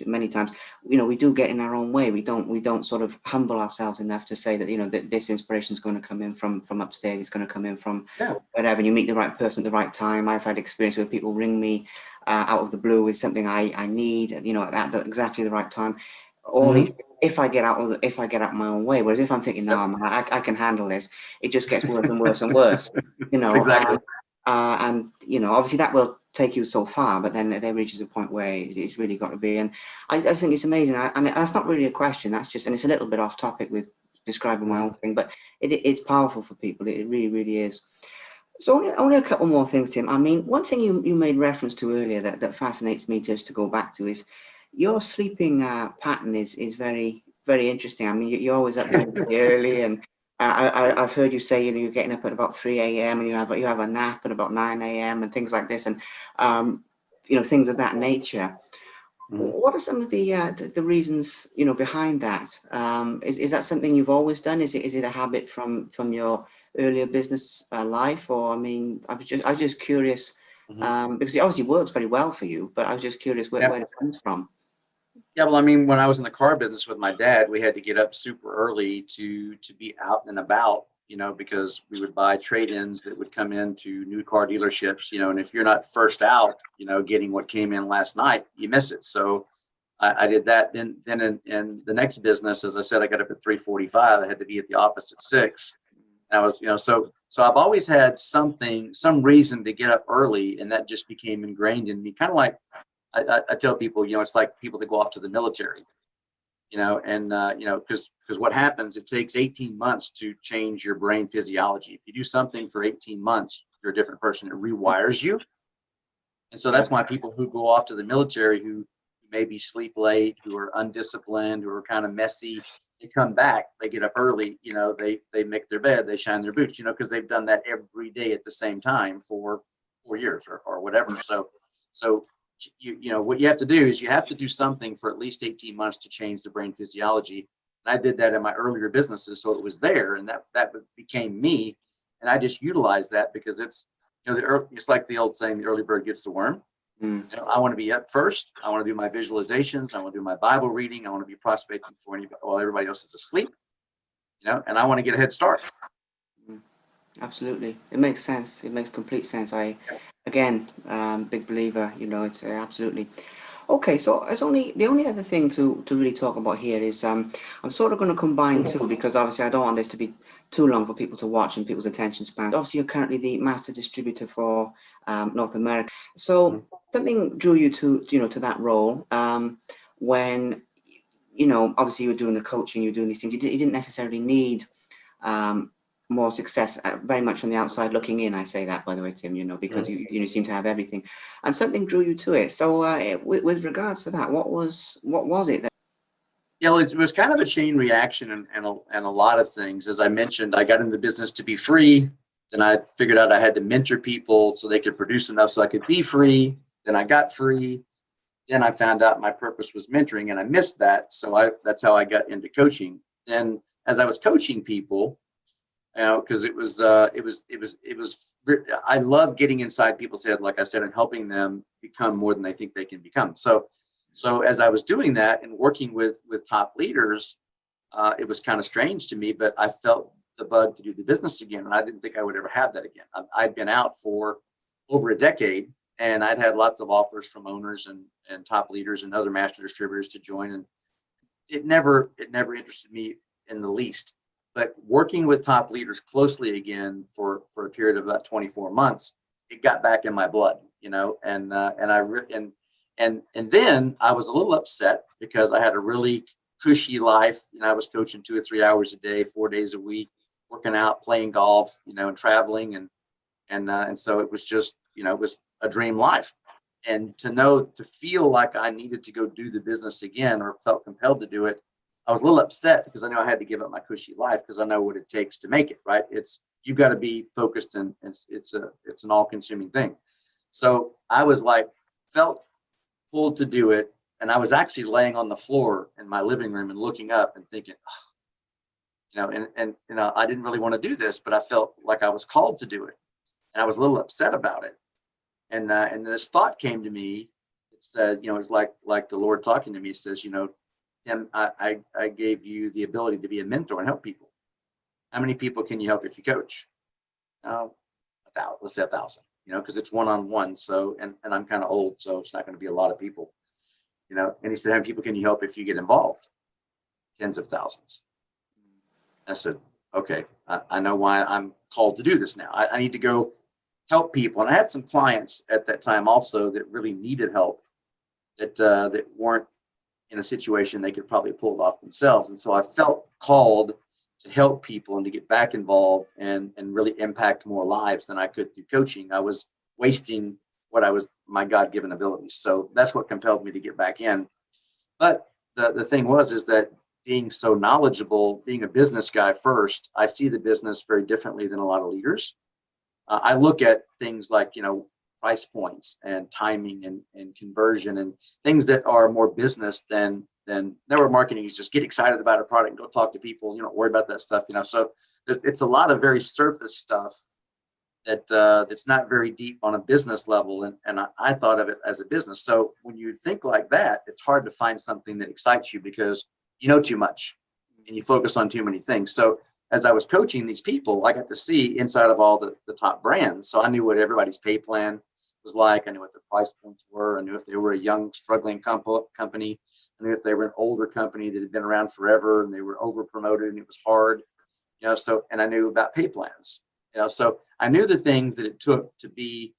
many times, we do get in our own way. We don't sort of humble ourselves enough to say that, that this inspiration is going to come in from upstairs. It's going to come in from wherever. And you meet the right person at the right time. I've had experience where people ring me out of the blue with something I need, at exactly the right time. Or if I get out my own way. Whereas if I'm thinking, no, I can handle this, it just gets worse and worse and worse. Exactly. And obviously that will take you so far, but then there reaches a point where it's really got to be. And I think it's amazing. And that's not really a question. That's just, and it's a little bit off topic with describing my own thing, but it's powerful for people. It really, really is. So only a couple more things, Tim. I mean, one thing you made reference to earlier that fascinates me just to go back to is your sleeping pattern is very, very interesting. I mean, you're always up very early, and I've heard you say you're getting up at about 3 a.m. and you have a nap at about 9 a.m. and things like this, and things of that nature. What are some of the reasons behind that? Is that something you've always done? Is it a habit from your earlier business life? Or I mean, I was just curious, because it obviously works very well for you, but I was just curious where it comes from. Yeah, well, I mean, when I was in the car business with my dad, we had to get up super early to be out and about, because we would buy trade-ins that would come into new car dealerships, and if you're not first out, getting what came in last night, you miss it. So I did that. Then in the next business, as I said, I got up at 3:45. I had to be at the office at 6. And I was, so I've always had some reason to get up early, and that just became ingrained in me, kind of like, I tell people, it's like people that go off to the military, because what happens, it takes 18 months to change your brain physiology. If you do something for 18 months, you're a different person. It rewires you. And so that's why people who go off to the military, who maybe sleep late, who are undisciplined, who are kind of messy, they come back, they get up early, they make their bed, they shine their boots, because they've done that every day at the same time for 4 years or whatever. So what you have to do is you have to do something for at least 18 months to change the brain physiology. And I did that in my earlier businesses, so it was there, and that became me, and I just utilized that because it's it's like the old saying, the early bird gets the worm. I want to be up first. I want to do my visualizations. I want to do my Bible reading. I want to be prospecting before anybody, while everybody else is asleep. And I want to get a head start. Absolutely, it makes sense. It makes complete sense. Again, big believer. It's absolutely okay. So it's the only other thing to really talk about here is I'm sort of going to combine two, because obviously I don't want this to be too long for people to watch and people's attention spans. Obviously, you're currently the master distributor for North America. So something drew you to that role when obviously you were doing the coaching, you were doing these things. You didn't necessarily need more success, very much from the outside looking in. I say that, by the way, Tim, because you seem to have everything, and something drew you to it. So with regards to that, what was it that? Yeah, well, it was kind of a chain reaction, and a lot of things. As I mentioned, I got in the business to be free. Then I figured out I had to mentor people so they could produce enough so I could be free. Then I got free. Then I found out my purpose was mentoring, and I missed that. So that's how I got into coaching. Then as I was coaching people, because it was I love getting inside people's head, like I said, and helping them become more than they think they can become. So as I was doing that and working with top leaders, it was kind of strange to me, but I felt the bug to do the business again, and I didn't think I would ever have that again. I'd been out for over a decade, and I'd had lots of offers from owners and top leaders and other master distributors to join, and it never interested me in the least. But working with top leaders closely again for a period of about 24 months, it got back in my blood, and then I was a little upset because I had a really cushy life. I was coaching 2 or 3 hours a day, 4 days a week, working out, playing golf, and traveling, and so it was just, it was a dream life. And to feel like I needed to go do the business again, or felt compelled to do it, I was a little upset because I knew I had to give up my cushy life, because I know what it takes to make it, right? You've got to be focused, and it's an all-consuming thing. So I was felt pulled to do it, and I was actually laying on the floor in my living room and looking up and thinking, oh, And I didn't really want to do this, but I felt like I was called to do it, and I was a little upset about it. And this thought came to me. It said, it's like the Lord talking to me. It says, Tim, I gave you the ability to be a mentor and help people. How many people can you help if you coach? Oh, 1,000. Let's say 1,000. Because it's one-on-one. So, and I'm kind of old, so it's not going to be a lot of people. And he said, how many people can you help if you get involved? Tens of thousands. I said, okay, I know why I'm called to do this now. I need to go help people. And I had some clients at that time also that really needed help, that weren't in a situation they could probably pull it off themselves. And so I felt called to help people and to get back involved and really impact more lives than I could through coaching. I was wasting my God-given abilities. So that's what compelled me to get back in. But the thing is that being so knowledgeable, being a business guy first, I see the business very differently than a lot of leaders. I look at things like, price points and timing and conversion and things that are more business than network marketing. Is just get excited about a product and go talk to people. You don't worry about that stuff, So it's a lot of very surface stuff that's not very deep on a business level. And I thought of it as a business. So when you think like that, it's hard to find something that excites you because you know too much and you focus on too many things. So as I was coaching these people, I got to see inside of all the top brands. So I knew what everybody's pay plan was like. I knew what their price points were. I knew if they were a young, struggling company. I knew if they were an older company that had been around forever and they were over promoted and it was hard, and I knew about pay plans, so I knew the things that it took to be,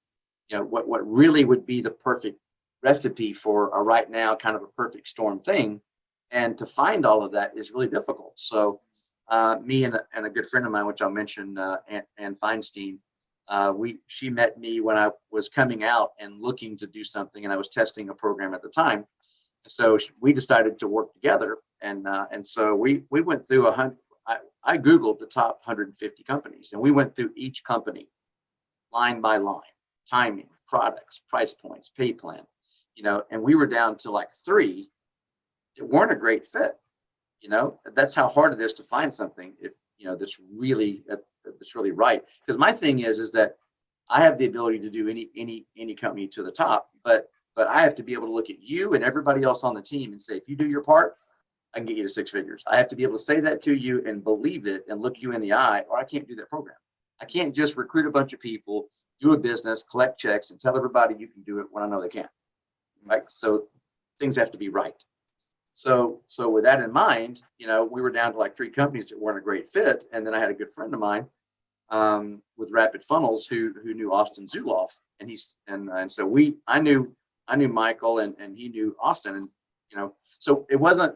what really would be the perfect recipe for a right now kind of a perfect storm thing. And to find all of that is really difficult. So me and a good friend of mine, which I'll mention, Ann Feinstein, she met me when I was coming out and looking to do something, and I was testing a program at the time. So we decided to work together, and so we went through 100. I Googled the top 150 companies, and we went through each company line by line, timing, products, price points, pay plan, and we were down to like 3 that weren't a great fit. That's how hard it is to find something if that's really right. Because my thing is that I have the ability to do any company to the top, but I have to be able to look at you and everybody else on the team and say, if you do your part, I can get you to 6 figures. I have to be able to say that to you and believe it and look you in the eye, or I can't do that program. I can't just recruit a bunch of people, do a business, collect checks, and tell everybody you can do it when I know they can't. Right? So things have to be right. So with that in mind, we were down to like 3 companies that weren't a great fit. And then I had a good friend of mine with Rapid Funnels who knew Austin Zuloff, and so I knew Michael and he knew Austin, and so it wasn't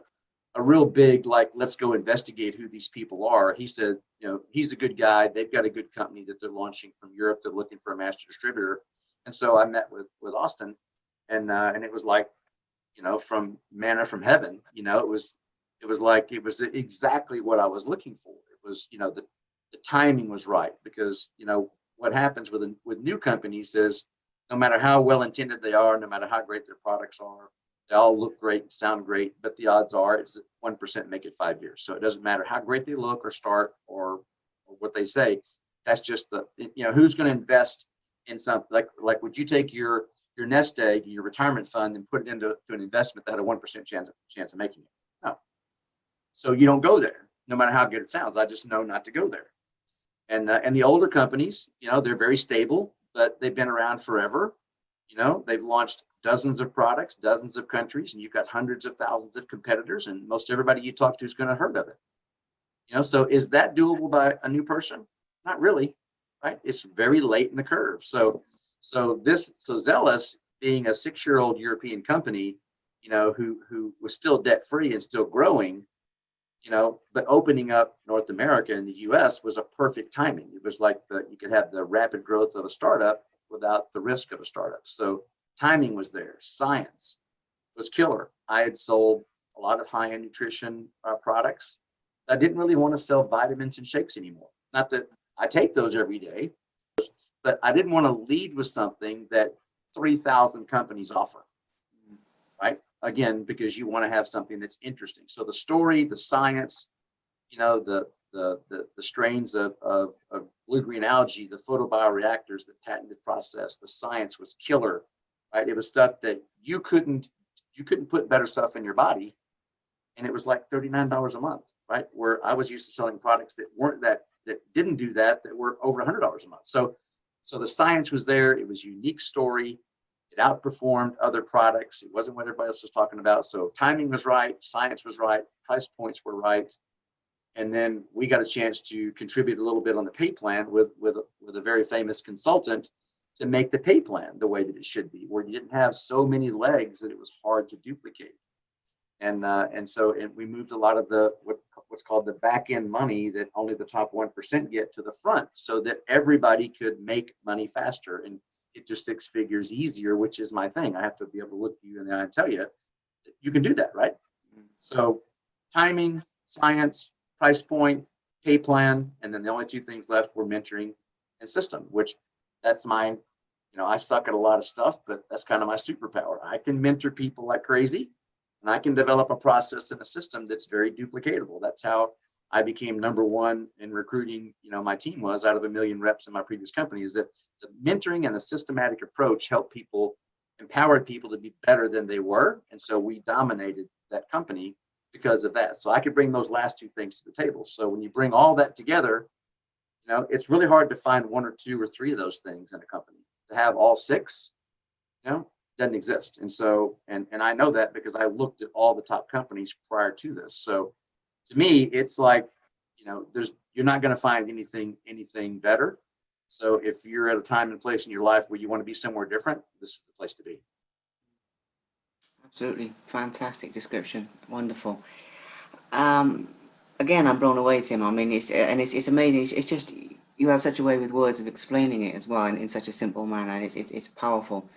a real big like let's go investigate who these people are. He said, he's a good guy. They've got a good company that they're launching from Europe. They're looking for a master distributor, and so I met with Austin, and it was like, from manna from heaven. It was exactly what I was looking for. It was, the timing was right, because what happens with new companies is no matter how well intended they are, no matter how great their products are, they all look great and sound great, but the odds are it's 1% make it 5 years. So it doesn't matter how great they look or start or what they say. That's just who's going to invest in something like would you take your nest egg, your retirement fund, and put it into an investment that had a 1% chance of making it? No. So you don't go there, no matter how good it sounds. I just know not to go there. And the older companies, they're very stable, but they've been around forever. They've launched dozens of products, dozens of countries, and you've got hundreds of thousands of competitors, and most everybody you talk to is going to heard of it. So is that doable by a new person? Not really, right? It's very late in the curve. So Zealous, being a 6-year-old European company, who was still debt free and still growing, but opening up North America and the US was a perfect timing. It was like you could have the rapid growth of a startup without the risk of a startup. So timing was there. Science was killer. I had sold a lot of high-end nutrition products. I didn't really want to sell vitamins and shakes anymore. Not that I take those every day, but I didn't want to lead with something that 3,000 companies offer, right? Again, because you want to have something that's interesting. So the story, the science, the the strains of blue-green algae, the photobioreactors, the patented process, the science was killer, right? It was stuff that you couldn't put better stuff in your body, and it was like $39 a month, right? Where I was used to selling products that weren't that didn't do that were over $100 a month. So the science was there. It was a unique story. It outperformed other products. It wasn't what everybody else was talking about. So timing was right, science was right, price points were right. And then we got a chance to contribute a little bit on the pay plan with a very famous consultant to make the pay plan the way that it should be, where you didn't have so many legs that it was hard to duplicate. And so we moved a lot of what's called the back end money that only the top 1% get to the front, so that everybody could make money faster and get to six figures easier, which is my thing. I have to be able to look you in the eye and tell you, you can do that, right? So timing, science, price point, pay plan, and then the only two things left were mentoring and system, which that's my, I suck at a lot of stuff, but that's kind of my superpower. I can mentor people like crazy, and I can develop a process and a system that's very duplicatable. That's how I became number one in recruiting. My team was out of 1 million reps in my previous company, is that the mentoring and the systematic approach helped people, empowered people to be better than they were. And so we dominated that company because of that. So I could bring those last two things to the table. So when you bring all that together, it's really hard to find one or two or three of those things in a company. To have all six, doesn't exist. And so, and I know that because I looked at all the top companies prior to this. So to me, it's like, you're not going to find anything better. So if you're at a time and place in your life where you want to be somewhere different, this is the place to be. Absolutely fantastic description. Wonderful. Again, I'm blown away, Tim. I mean, it's amazing. It's just, you have such a way with words of explaining it as well, in such a simple manner, and it's powerful.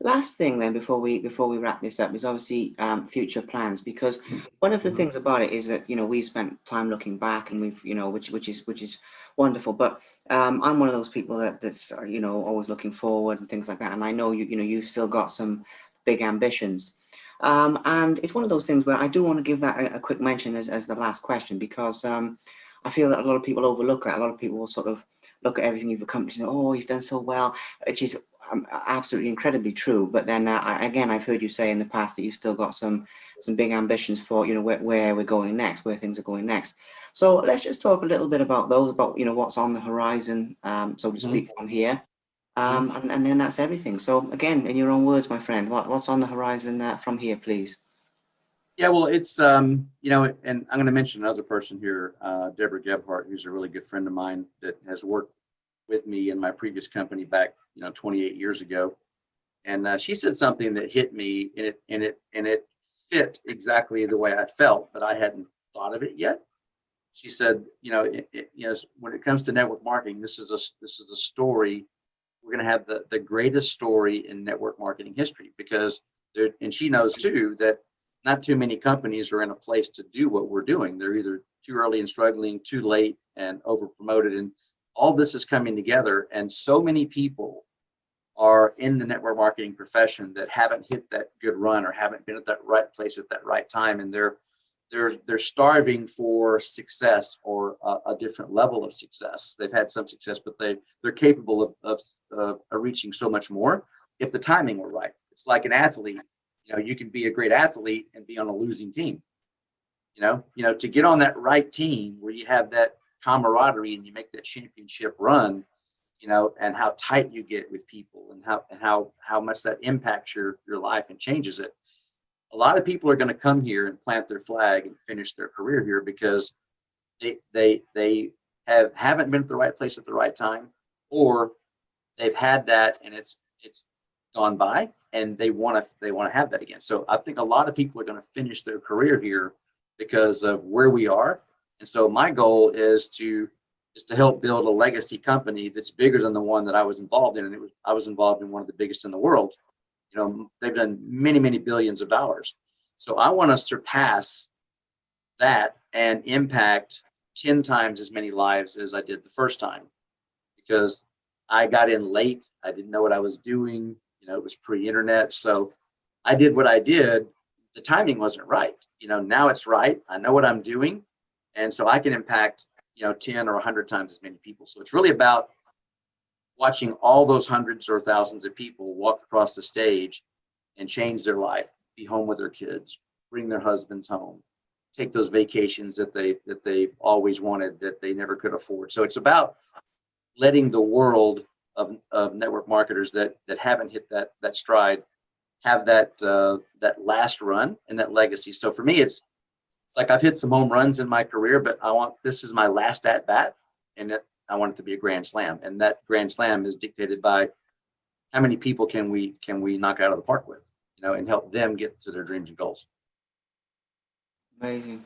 Last thing then, before we wrap this up, is obviously future plans, because one of the things about it is that we spent time looking back, and we've which is wonderful. But I'm one of those people that's always looking forward and things like that. And I know you've still got some big ambitions. And it's one of those things where I do want to give that a quick mention as the last question, because I feel that a lot of people overlook that. A lot of people will sort of look at everything you've accomplished and, oh, he's done so well, which is absolutely incredibly true. But then again, I've heard you say in the past that you've still got some big ambitions for where we're going next, where things are going next. So let's just talk a little bit about those, about what's on the horizon, so to speak, from here. And then that's everything. So again, in your own words, my friend, what's on the horizon from here, please? Yeah, well, it's, and I'm going to mention another person here, Deborah Gebhardt, who's a really good friend of mine that has worked with me in my previous company back, 28 years ago. And she said something that hit me, and it fit exactly the way I felt, but I hadn't thought of it yet. She said, when it comes to network marketing, this is a story. We're going to have the greatest story in network marketing history, because and she knows too that not too many companies are in a place to do what we're doing. They're either too early and struggling, too late and over promoted, and all this is coming together. And so many people are in the network marketing profession that haven't hit that good run or haven't been at that right place at that right time, and they're starving for success or a different level of success. They've had some success, but they're capable of reaching so much more if the timing were right. It's like an athlete. You can be a great athlete and be on a losing team. To get on that right team where you have that camaraderie and you make that championship run, and how tight you get with people, and how much that impacts your life and changes it. A lot of people are going to come here and plant their flag and finish their career here because they haven't been at the right place at the right time, or they've had that and it's gone by, and they want to have that again. So I think a lot of people are going to finish their career here because of where we are. And so my goal is to help build a legacy company that's bigger than the one that I was involved in. And I was involved in one of the biggest in the world. They've done many, many billions of dollars. So I want to surpass that and impact 10 times as many lives as I did the first time, because I got in late. I didn't know what I was doing. It was pre-internet. So I did what I did. The timing wasn't right. Now it's right. I know what I'm doing. And so I can impact 10 or 100 times as many people. So it's really about watching all those hundreds or thousands of people walk across the stage and change their life, be home with their kids, bring their husbands home, take those vacations that they always wanted that they never could afford. So it's about letting the world of network marketers that haven't hit that stride have that last run and that legacy. So for me, it's like I've hit some home runs in my career, but this is my last at bat, and I want it to be a grand slam. And that grand slam is dictated by how many people can we knock out of the park with, and help them get to their dreams and goals. Amazing.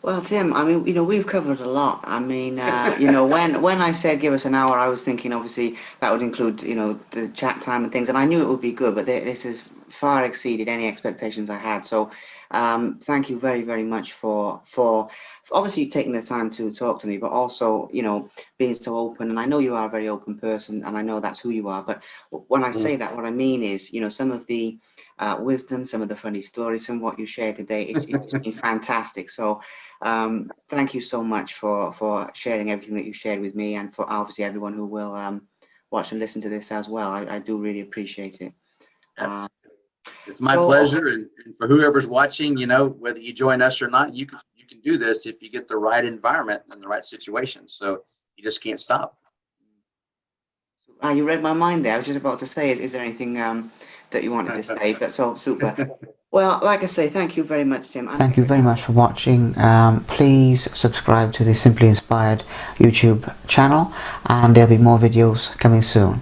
Well, Tim, I mean, we've covered a lot. I mean, when I said give us an hour, I was thinking obviously that would include, the chat time and things, and I knew it would be good, but this has far exceeded any expectations I had. So, thank you very, very much for obviously taking the time to talk to me, but also, being so open. And I know you are a very open person, and I know that's who you are. But when I say that, what I mean is, some of the wisdom, some of the funny stories, some of what you shared today, it's been fantastic. So. Thank you so much for sharing everything that you shared with me, and for obviously everyone who will watch and listen to this as well. I do really appreciate it. It's my pleasure, and for whoever's watching, whether you join us or not, you can do this if you get the right environment and the right situation. So you just can't stop. You read my mind there. I was just about to say, is there anything that you wanted to say? But so super. Well, like I say, thank you very much, Tim. Thank you very much for watching. Please subscribe to the Simply Inspired YouTube channel, and there'll be more videos coming soon.